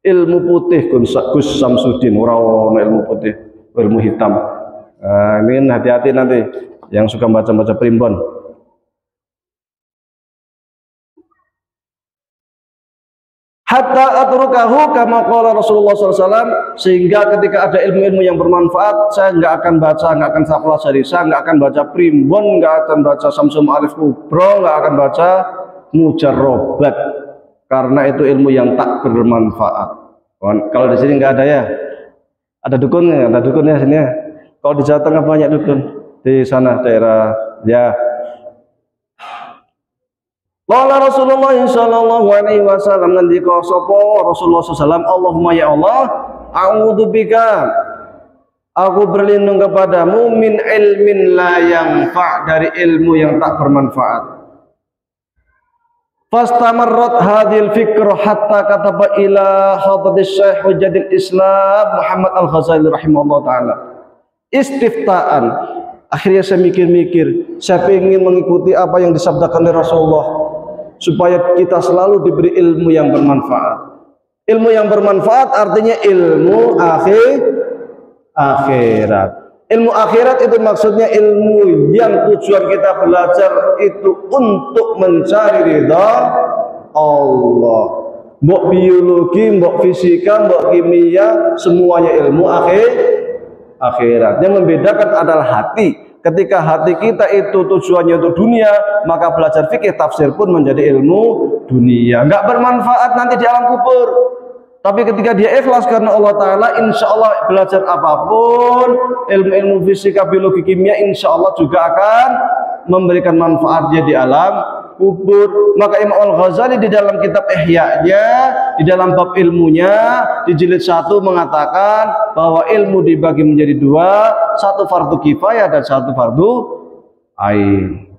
Ilmu putih Gus Samsudin, rawono ilmu putih, ilmu hitam. Nah, ini hati-hati nanti yang suka baca-baca primbon. Hatta atrukahu kama qala Rasulullah SAW, sehingga ketika ada ilmu-ilmu yang bermanfaat saya nggak akan baca, nggak akan saya pelajari, saya nggak akan baca primbon, nggak akan baca Samsul Ma'arif Kubro, nggak akan baca mujarrobat, karena itu ilmu yang tak bermanfaat. Kalau di sini nggak ada ya, ada dukunnya, ada dukunnya sini ya. Kalau di Jawa Tengah banyak dukun, di sana daerah ya. Qala Rasulullah sallallahu alaihi wasallam, ngendika sapa Rasulullah sallallahu, Allahumma ya Allah, a'udzubika, aku berlindung kepadamu min ilmin la yanfa', dari ilmu yang tak bermanfaat. Fastamarrat hadhil fikrah hatta kataba ila hadratis Syekh Hujjatul Islam Muhammad Al-Ghazali rahimahullah taala istiftaan. Akhirnya saya mikir-mikir, saya ingin mengikuti apa yang disabdakan oleh Rasulullah, supaya kita selalu diberi ilmu yang bermanfaat. Ilmu yang bermanfaat artinya ilmu akhirat. Ilmu akhirat itu maksudnya ilmu yang tujuan kita belajar itu untuk mencari ridha Allah. Mbok biologi, mbok fisika, mbok kimia, semuanya ilmu akhirat. Yang membedakan adalah hati. Ketika hati kita itu tujuannya untuk dunia, maka belajar fikih tafsir pun menjadi ilmu dunia, nggak bermanfaat nanti di alam kubur. Tapi ketika dia ikhlas karena Allah Ta'ala, insya Allah belajar apapun, ilmu-ilmu fisika, biologi, kimia, insya Allah juga akan memberikan manfaatnya di alam kubur. Maka Imam Al-Ghazali di dalam kitab Ihya-nya, di dalam bab ilmunya, di jilid 1 mengatakan bahwa ilmu dibagi menjadi dua, satu fardu kifayah dan satu fardu ain.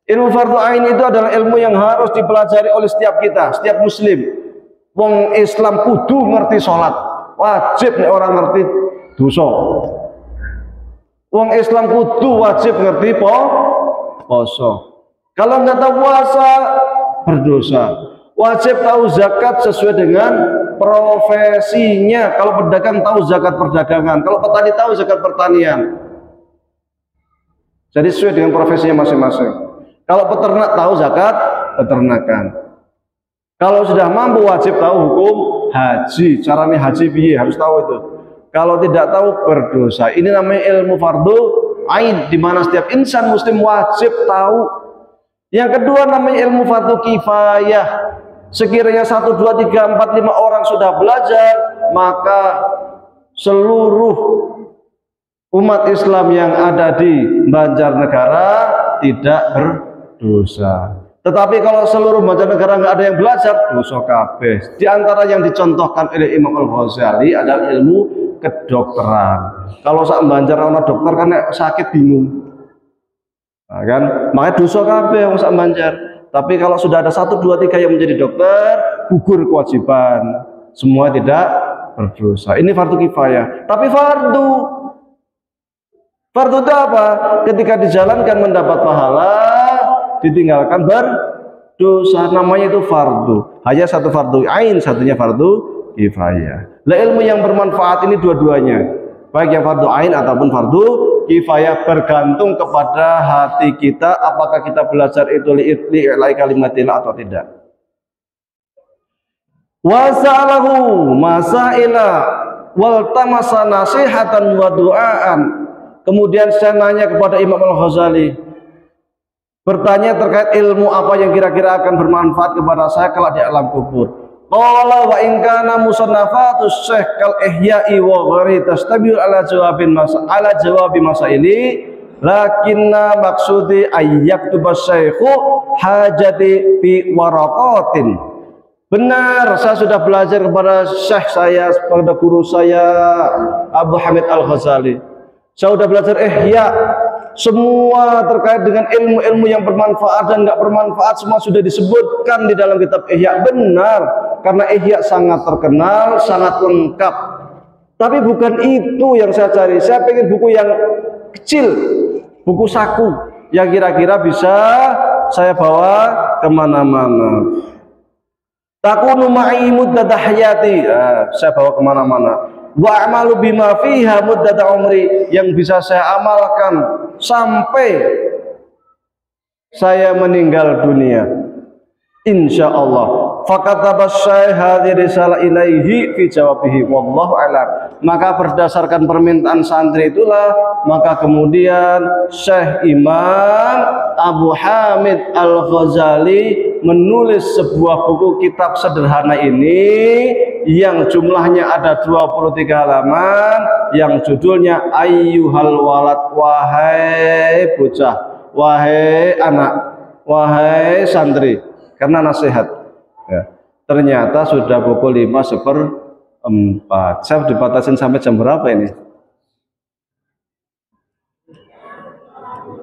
Ilmu fardu ain itu adalah ilmu yang harus dipelajari oleh setiap kita, setiap muslim. Wong Islam kudu ngerti sholat, wajib nih orang ngerti dosa. Wong Islam kudu wajib ngerti poso. Kalau nggak tahu puasa, berdosa. Wajib tahu zakat sesuai dengan profesinya. Kalau pedagang tahu zakat perdagangan, kalau petani tahu zakat pertanian. Jadi sesuai dengan profesinya masing-masing. Kalau peternak tahu zakat peternakan. Kalau sudah mampu wajib tahu hukum haji. Caranya haji piye harus tahu itu. Kalau tidak tahu berdosa. Ini namanya ilmu fardu ain, di mana setiap insan muslim wajib tahu. Yang kedua namanya ilmu fardu kifayah. Sekiranya 1, 2, 3, 4, 5 orang sudah belajar, maka seluruh umat Islam yang ada di Banjarnegara tidak berdosa. Tetapi kalau seluruh Banjarnegara nggak ada yang belajar, dosa kabeh. Di antara yang dicontohkan oleh Imam Al-Ghazali adalah ilmu kedokteran. Kalau sak Banjar ana dokter kan sakit bingung. Nah, kan? Makanya dosa kabeh wong sak Banjar. Tapi kalau sudah ada 1, 2, 3 yang menjadi dokter, gugur kewajiban. Semua tidak berdosa. Ini fardu kifayah. Tapi fardu itu apa? Ketika dijalankan mendapat pahala, ditinggalkan berdosa. Namanya itu fardu. Hanya satu fardu ain, satunya fardu kifayah. Lah ilmu yang bermanfaat ini dua-duanya, baik yang fardu ain ataupun fardu kifayah, bergantung kepada hati kita, apakah kita belajar itu li'ilai kalimatillah atau tidak. Wasa'alahu masaila wal tamasa nasihatan wa du'aan. Kemudian saya nanya kepada Imam Al-Ghazali, bertanya terkait ilmu apa yang kira-kira akan bermanfaat kepada saya kalau di alam kubur. Qala wa in kana musannafatus syekh kal ihya'i wa ghairi tastabiul ala jawabi masaili, lakinna maksudi ayyaktuba syekhu hajati fi waraqatin. Benar, saya sudah belajar kepada syekh saya, kepada guru saya Abu Hamid Al-Ghazali. Saya sudah belajar ihya, semua terkait dengan ilmu-ilmu yang bermanfaat dan enggak bermanfaat semua sudah disebutkan di dalam kitab Ihya. Benar, karena Ihya sangat terkenal, sangat lengkap. Tapi bukan itu yang saya cari. Saya pengen buku yang kecil, buku saku yang kira-kira bisa saya bawa kemana-mana. Takunu ma'i muddata hayati, saya bawa kemana-mana. Wa amalu bima fiha muddata umri, yang bisa saya amalkan sampai saya meninggal dunia, insyaallah. Fakataba syekh hadhihi risalah ilaihi fi jawabihi wallahu a'lam. Maka berdasarkan permintaan santri itulah maka kemudian Syekh Imam Abu Hamid Al-Ghazali menulis sebuah buku kitab sederhana ini yang jumlahnya ada 23 halaman, yang judulnya Ayyuhal Walad, wahai bocah, wahai anak, wahai santri, karena nasihat. Ya. Ternyata sudah pukul 5:04. Saya dibatasin sampai jam berapa ini?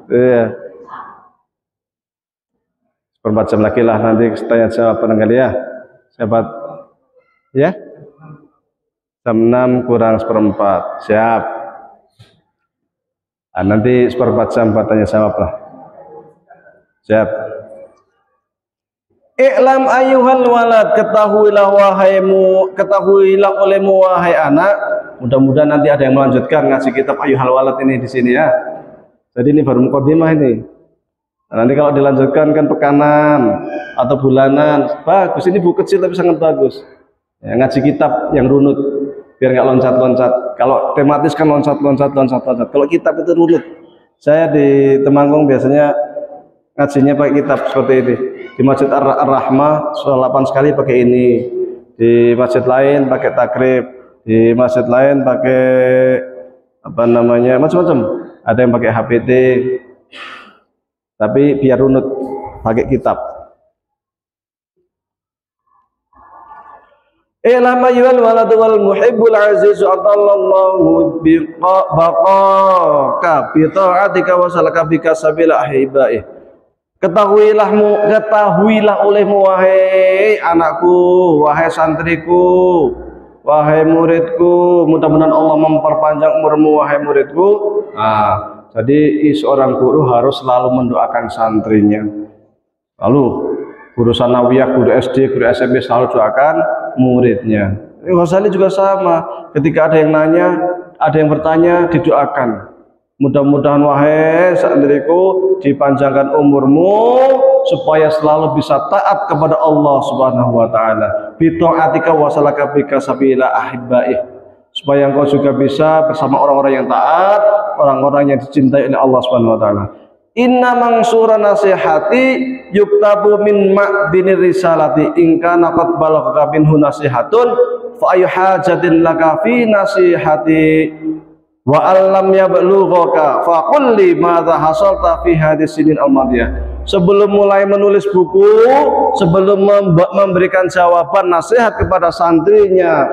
Iya. 4 jam lagi lah, nanti tanya jawab barangkali ya. Siapa? Ya? Jam 6 kurang 1/4. Siap. Nah, nanti 1/4 jam buat tanya jawab lah. Siap. I'lam ayyuhal walad, ketahuilah olehmu wahai anak. Mudah-mudahan nanti ada yang melanjutkan ngaji kitab ayyuhal walad ini di sini ya. Jadi ini baru mukadimah ini. Nah, nanti kalau dilanjutkan kan pekanan atau bulanan, bagus. Ini buku kecil tapi sangat bagus. Ya, ngaji kitab yang runut biar nggak loncat-loncat. Kalau tematis kan loncat-loncat. Kalau kitab itu runut. Saya di Temanggung biasanya ngajinya pakai kitab seperti ini. Di Masjid Ar-Rahmah 8 sekali pakai ini, di masjid lain pakai takrib, di masjid lain pakai apa namanya, macam-macam. Ada yang pakai HPT, tapi biar runut pakai kitab. Ilama yuwal waladu wal muhibbul azizu atallallahu baqaka bi ta'atika wa salaka bika sabila ahibaih. Ketahuilah olehmu wahai anakku, wahai santriku, wahai muridku, mudah-mudahan Allah memperpanjang umurmu wahai muridku. Nah, jadi seorang guru harus selalu mendoakan santrinya. Lalu guru sanawiyah, guru SD, guru SMP selalu doakan muridnya. Ghazali juga sama. Ketika ada yang nanya, ada yang bertanya, didoakan. Mudah-mudahan wahai santriku dipanjangkan umurmu supaya selalu bisa taat kepada Allah Subhanahu wa taala. Bi ta'atika wa salaka bika sabila ahibbaih. Supaya engkau juga bisa bersama orang-orang yang taat, orang-orang yang dicintai oleh Allah Subhanahu wa taala. Inna mangsura nasihati yuktabu min ma'dinir risalati in kana qad balagha minhu nasihatun fa ayu hajatin laka fi nasihati wa allam yablughaka fa qul li madza hasalta fi hadhihi sinin al-madiyah. Sebelum mulai menulis buku, sebelum memberikan jawaban nasihat kepada santrinya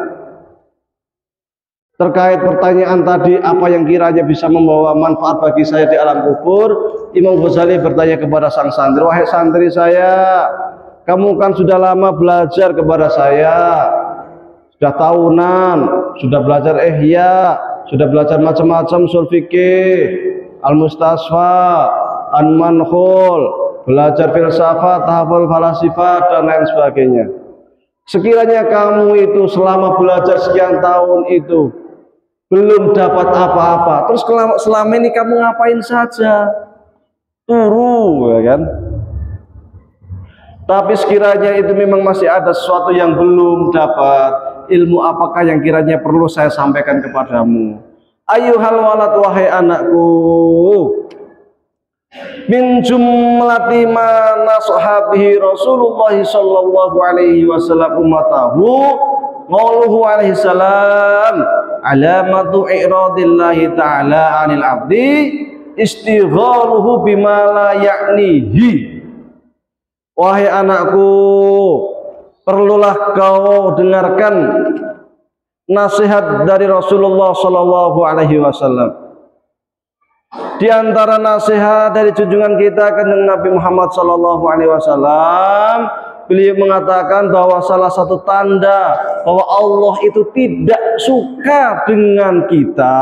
terkait pertanyaan tadi, apa yang kiranya bisa membawa manfaat bagi saya di alam kubur, Imam Ghazali bertanya kepada sang santri, wahai santri saya, kamu kan sudah lama belajar kepada saya, sudah tahunan, sudah belajar ihya, sudah belajar macam-macam ushul fikih, al-mustasfa, an-manhul, belajar filsafat, tahaful falasifat dan lain sebagainya. Sekiranya kamu itu selama belajar sekian tahun itu belum dapat apa-apa, terus selama ini kamu ngapain saja? Turu, ya kan? Tapi sekiranya itu memang masih ada sesuatu yang belum dapat, ilmu apakah yang kiranya perlu saya sampaikan kepadamu? Ayuhal walad, wahai anakku, min jumlati ma nasahabihi Rasulullah sallallahu alaihi wasallam ummatahu qauluhu alaihi salam alamatu i'radillahi ta'ala 'anil 'abdi istighaluhu bima la ya'nihi. Wahai anakku, perlulah kau dengarkan nasihat dari Rasulullah sallallahu alaihi wasallam. Di antara nasihat dari junjungan kita kanjeng Nabi Muhammad sallallahu alaihi wasallam, beliau mengatakan bahwa salah satu tanda bahwa Allah itu tidak suka dengan kita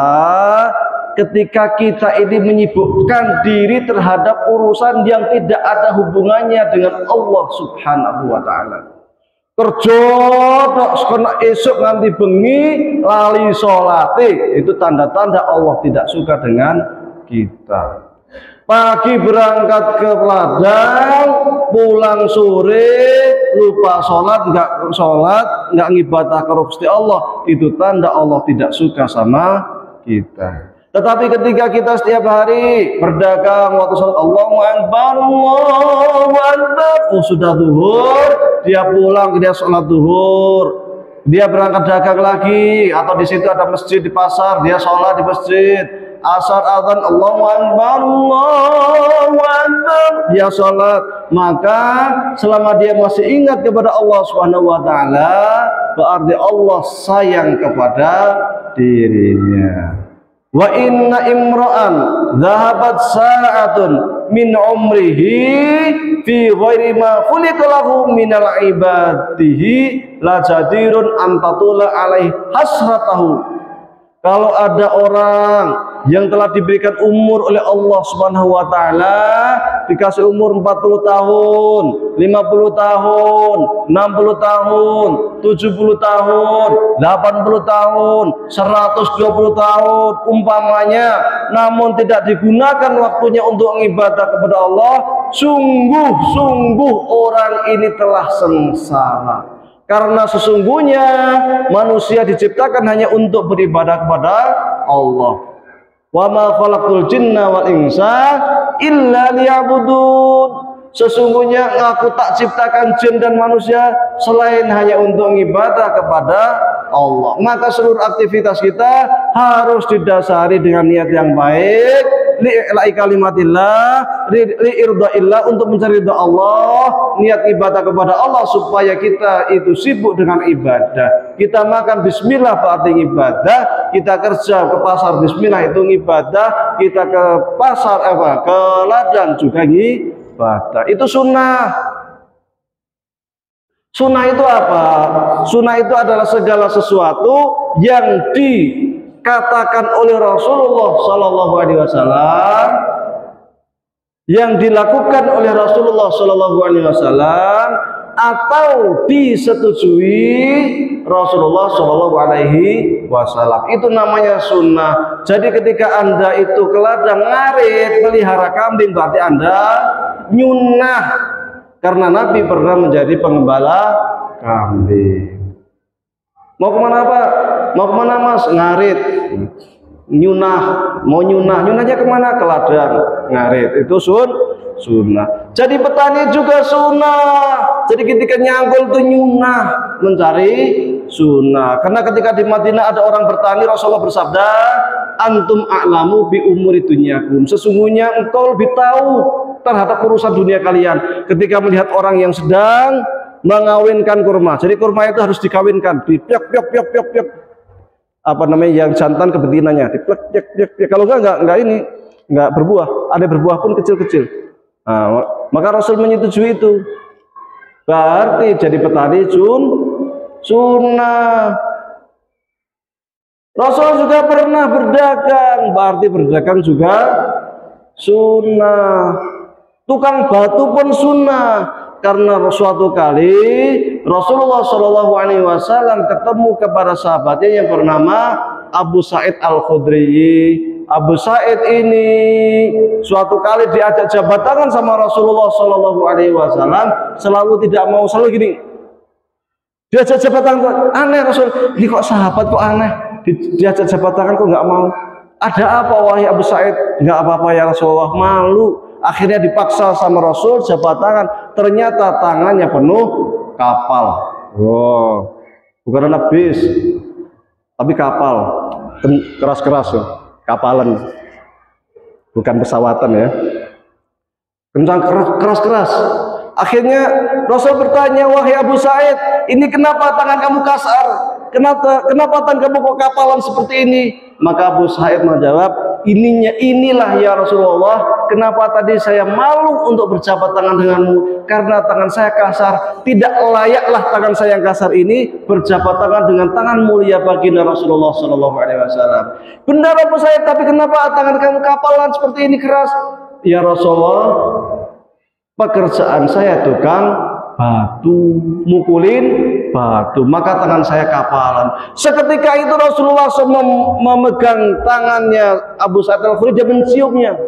ketika kita ini menyibukkan diri terhadap urusan yang tidak ada hubungannya dengan Allah Subhanahu wa taala. Kerja tok sekena esuk nganti bengi lali salate, itu tanda-tanda Allah tidak suka dengan kita. Pagi berangkat ke ladang, pulang sore lupa sholat, nggak ngibadah ke Gusti Allah, itu tanda Allah tidak suka sama kita. Tetapi ketika kita setiap hari berdagang, waktu sholat Allahu Akbar, Allahu Akbar, sudah zuhur, dia pulang, dia sholat zuhur, dia berangkat dagang lagi, atau di situ ada masjid di pasar, dia sholat di masjid. Asar adzan Allahu Akbar, Allahu Akbar, dia salat, maka selama dia masih ingat kepada Allah Subhanahu wa taala, berarti Allah sayang kepada dirinya. Wa inna imra'an dhahabat sa'atun min umrihi fi ghairi ma khuliqa lahu minal ibadihi la jadirun an tatula alaihi hasratahu. Kalau ada orang yang telah diberikan umur oleh Allah Subhanahu wa taala, dikasih umur 40 tahun, 50 tahun, 60 tahun, 70 tahun, 80 tahun, 120 tahun umpamanya, namun tidak digunakan waktunya untuk ibadah kepada Allah, sungguh-sungguh orang ini telah sengsara. Karena sesungguhnya manusia diciptakan hanya untuk beribadah kepada Allah. Wa ma khalaqtul jinna wal insa illa liya'budun. Sesungguhnya aku tak ciptakan jin dan manusia selain hanya untuk ibadah kepada Allah. Maka seluruh aktivitas kita harus didasari dengan niat yang baik, li'ila'i kalimatillah, li'irdaillah, untuk mencari ridha Allah, niat ibadah kepada Allah supaya kita itu sibuk dengan ibadah. Kita makan bismillah berarti ibadah, kita kerja ke pasar bismillah itu ibadah, kita ke pasar ke ladang juga ibadah. Itu sunnah. Sunnah itu apa? Sunnah itu adalah segala sesuatu yang dikatakan oleh Rasulullah Sallallahu Alaihi Wasallam, yang dilakukan oleh Rasulullah Sallallahu Alaihi Wasallam, atau disetujui Rasulullah Sallallahu Alaihi Wasallam. Itu namanya sunnah. Jadi ketika Anda itu ke ladang ngarit melihara kambing, berarti Anda nyunnah. Karena Nabi pernah menjadi pengembala kambing. Mau kemana Pak? Mau kemana Mas? Ngarit. Nyunah. Mau nyunah. Nyunahnya kemana? Ke ladang. Ngarit. Itu sunnah. Jadi petani juga sunnah. Jadi ketika nyangkul itu nyunah. Mencari sunnah. Karena ketika di Madinah ada orang bertani, Rasulullah bersabda, antum a'lamu bi umuri dunyakum. Sesungguhnya engkau lebih tahu terhadap urusan dunia kalian ketika melihat orang yang sedang mengawinkan kurma. Jadi kurma itu harus dikawinkan, dipiok, apa namanya, yang jantan ke betinanya, dipiok. Kalau enggak ini enggak berbuah. Ada berbuah pun kecil-kecil. Nah, maka Rasul menyetujui itu. Berarti jadi petani sunnah. Rasul juga pernah berdagang, berarti berdagang juga sunnah. Tukang batu pun sunnah, karena suatu kali Rasulullah Shallallahu Alaihi Wasallam ketemu kepada sahabatnya yang bernama Abu Sa'id Al-Khudri. Abu Sa'id ini suatu kali diajak jabat tangan sama Rasulullah Shallallahu Alaihi Wasallam, selalu tidak mau, selalu gini. Diajak jabat tangan, aneh Rasul. Ini kok sahabat kok aneh? Diajak jabat tangan kok nggak mau? Ada apa wahai Abu Sa'id? Nggak apa-apa ya Rasulullah, malu. Akhirnya dipaksa sama Rasul jabat tangan. Ternyata tangannya penuh kapal. Wow, bukan anak bis, tapi kapal, keras-keras ya. Kapalan, bukan pesawatan ya. Kencang, keras-keras. Akhirnya Rasul bertanya, wahai Abu Sa'id, ini kenapa tangan kamu kasar? Kenapa tangan kamu kok kapalan seperti ini? Maka Abu Sa'id menjawab, inilah ya Rasulullah, kenapa tadi saya malu untuk berjabat tangan denganmu? Karena tangan saya kasar. Tidak layaklah tangan saya yang kasar ini berjabat tangan dengan tangan mulia baginda Rasulullah Shallallahu Alaihi Wasallam. Benar Abu Sa'id, tapi kenapa tangan kamu kapalan seperti ini, keras? Ya Rasulullah, pekerjaan saya tukang batu, mukulin batu, maka tangan saya kapalan. Seketika itu Rasulullah SAW memegang tangannya Abu Sa'id Al-Khudri dan menciumnya.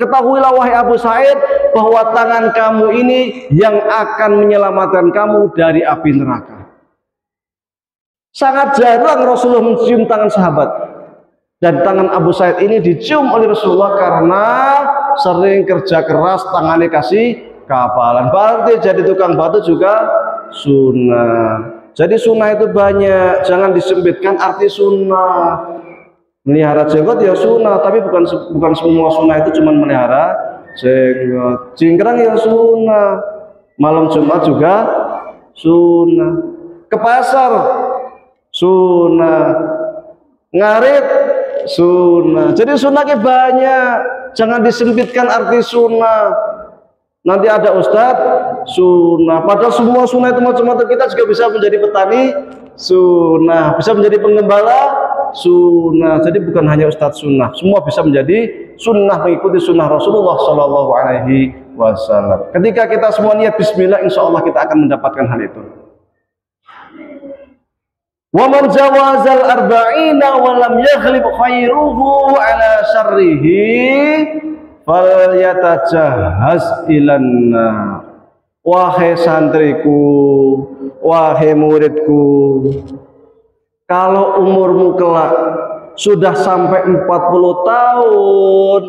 Ketahuilah wahai Abu Sa'id, bahwa tangan kamu ini yang akan menyelamatkan kamu dari api neraka. Sangat jarang Rasulullah mencium tangan sahabat. Dan tangan Abu Sa'id ini dicium oleh Rasulullah karena sering kerja keras, tangannya kasih kapalan. Berarti jadi tukang batu juga sunnah. Jadi sunnah itu banyak, jangan disempitkan arti sunnah. Melihara jenggot ya sunnah, tapi bukan semua sunnah itu cuma melihara jenggot. Cingkrang ya sunnah, malam Jumat juga sunnah. Ke pasar sunnah, ngarit sunnah. Jadi sunnahnya banyak, jangan disempitkan arti sunnah. Nanti ada ustadz sunnah, padahal semua sunnah itu macam-macam. Kita juga bisa menjadi petani sunnah, bisa menjadi penggembala sunnah. Jadi bukan hanya ustadz sunnah, semua bisa menjadi sunnah, mengikuti sunnah Rasulullah Shallallahu Alaihi Wasallam. Ketika kita semua niat Bismillah, insya Allah kita akan mendapatkan hal itu. Wa man jawazal arba'ina wa lam yaghlib khairuhu ala syarrihi fal yatajahhaz ilanna. Wahai santriku, wahai muridku, kalau umurmu kelak sudah sampai 40 tahun,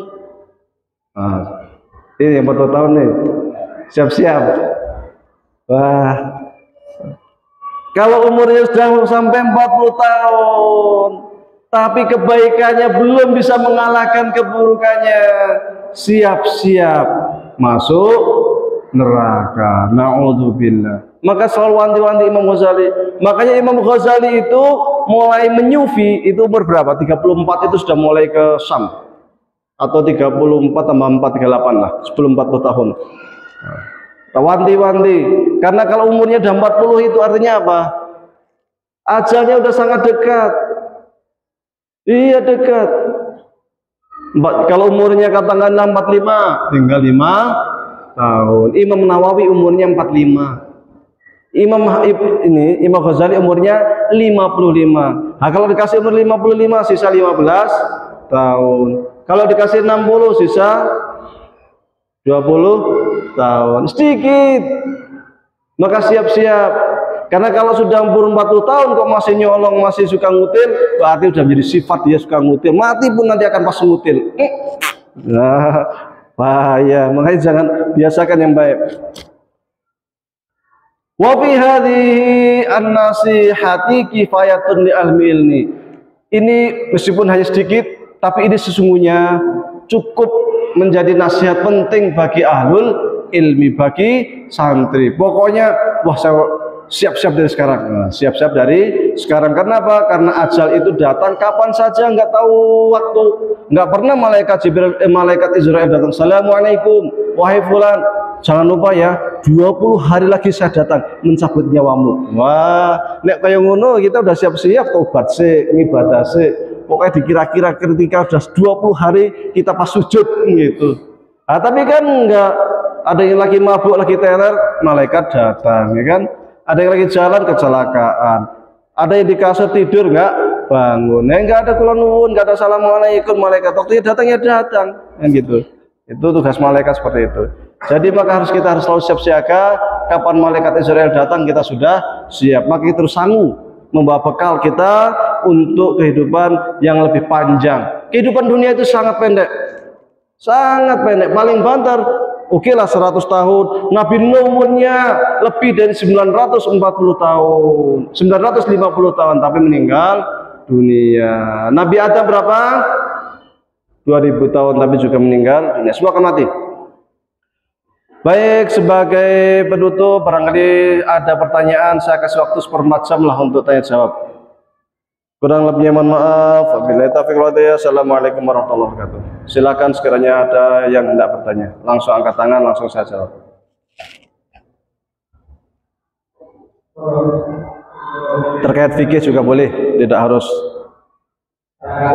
nah, ini 40 tahun nih, siap-siap. Wah, kalau umurnya sudah sampai 40 tahun, tapi kebaikannya belum bisa mengalahkan keburukannya, siap-siap masuk neraka. Na'udzubillah. Maka selalu wanti-wanti Imam Ghazali. Makanya Imam Ghazali itu mulai menyufi itu umur berapa? 34 itu sudah mulai ke Syam. Atau 34 tambah 4, 38 lah, sebelum 40 tahun. Wanti-wanti. Karena kalau umurnya udah 40 itu artinya apa? Ajalnya udah sangat dekat. Iya, dekat. Kalau umurnya katakanlah 45, tinggal 5 tahun. Imam Nawawi umurnya 45. Imam Ghazali umurnya 55. Nah, kalau dikasih umur 55 sisa 15 tahun. Kalau dikasih 60 sisa 20 tahun. Sedikit. Maka siap-siap. Karena kalau sudah umur 40 tahun kok masih nyolong, masih suka ngutil, berarti sudah menjadi sifat dia suka ngutil. Mati pun nanti akan pas ngutil. Nah, bahaya. Makanya jangan biasakan yang baik. Wa fi hadhihi an-nasihati kifayatun li ahli ilmi. Ini meskipun hanya sedikit, tapi ini sesungguhnya cukup menjadi nasihat penting bagi ahlul ilmi, bagi santri. Pokoknya, wah saya siap-siap dari sekarang. Nah, siap-siap dari sekarang. Kenapa? Karena ajal itu datang kapan saja, nggak tahu waktu. Nggak pernah malaikat Israel datang. Assalamualaikum, wahai fulan. Jangan lupa ya, 20 hari lagi saya datang mencabut nyawamu. Wah, nek kaya ngono kita udah siap-siap tobat sih, ibadah sih. Pokoknya dikira-kira ketika udah 20 hari kita pas sujud gitu. Nah, tapi kan enggak, ada yang lagi mabuk, lagi teler, malaikat datang, ya kan? Ada yang lagi jalan kecelakaan. Ada yang di kasur tidur enggak bangun. Enggak ada kula nuwun, enggak ada assalamualaikum, malaikat waktunya datang ya datang, kan gitu. Itu tugas malaikat seperti itu. Jadi maka kita harus selalu siap siaga. Kapan malaikat Israel datang kita sudah siap. Maka kita terus sanggup membawa bekal kita untuk kehidupan yang lebih panjang. Kehidupan dunia itu sangat pendek, sangat pendek. Paling banter, oke lah 100 tahun. Nabi Nuh umurnya lebih dari 940 tahun, 950 tahun, tapi meninggal dunia. Nabi Adam berapa? 2000 tahun, tapi juga meninggal dunia. Semua akan mati. Baik, sebagai penutup, barangkali ada pertanyaan, saya kasih waktu 1/4 jam lah untuk tanya jawab. Kurang lebihnya mohon maaf. Wabillahi taufiq wal hidayah. Assalamualaikum warahmatullahi wabarakatuh. Silakan sekiranya ada yang hendak bertanya, langsung angkat tangan, langsung saya jawab. Terkait fikih juga boleh, tidak harus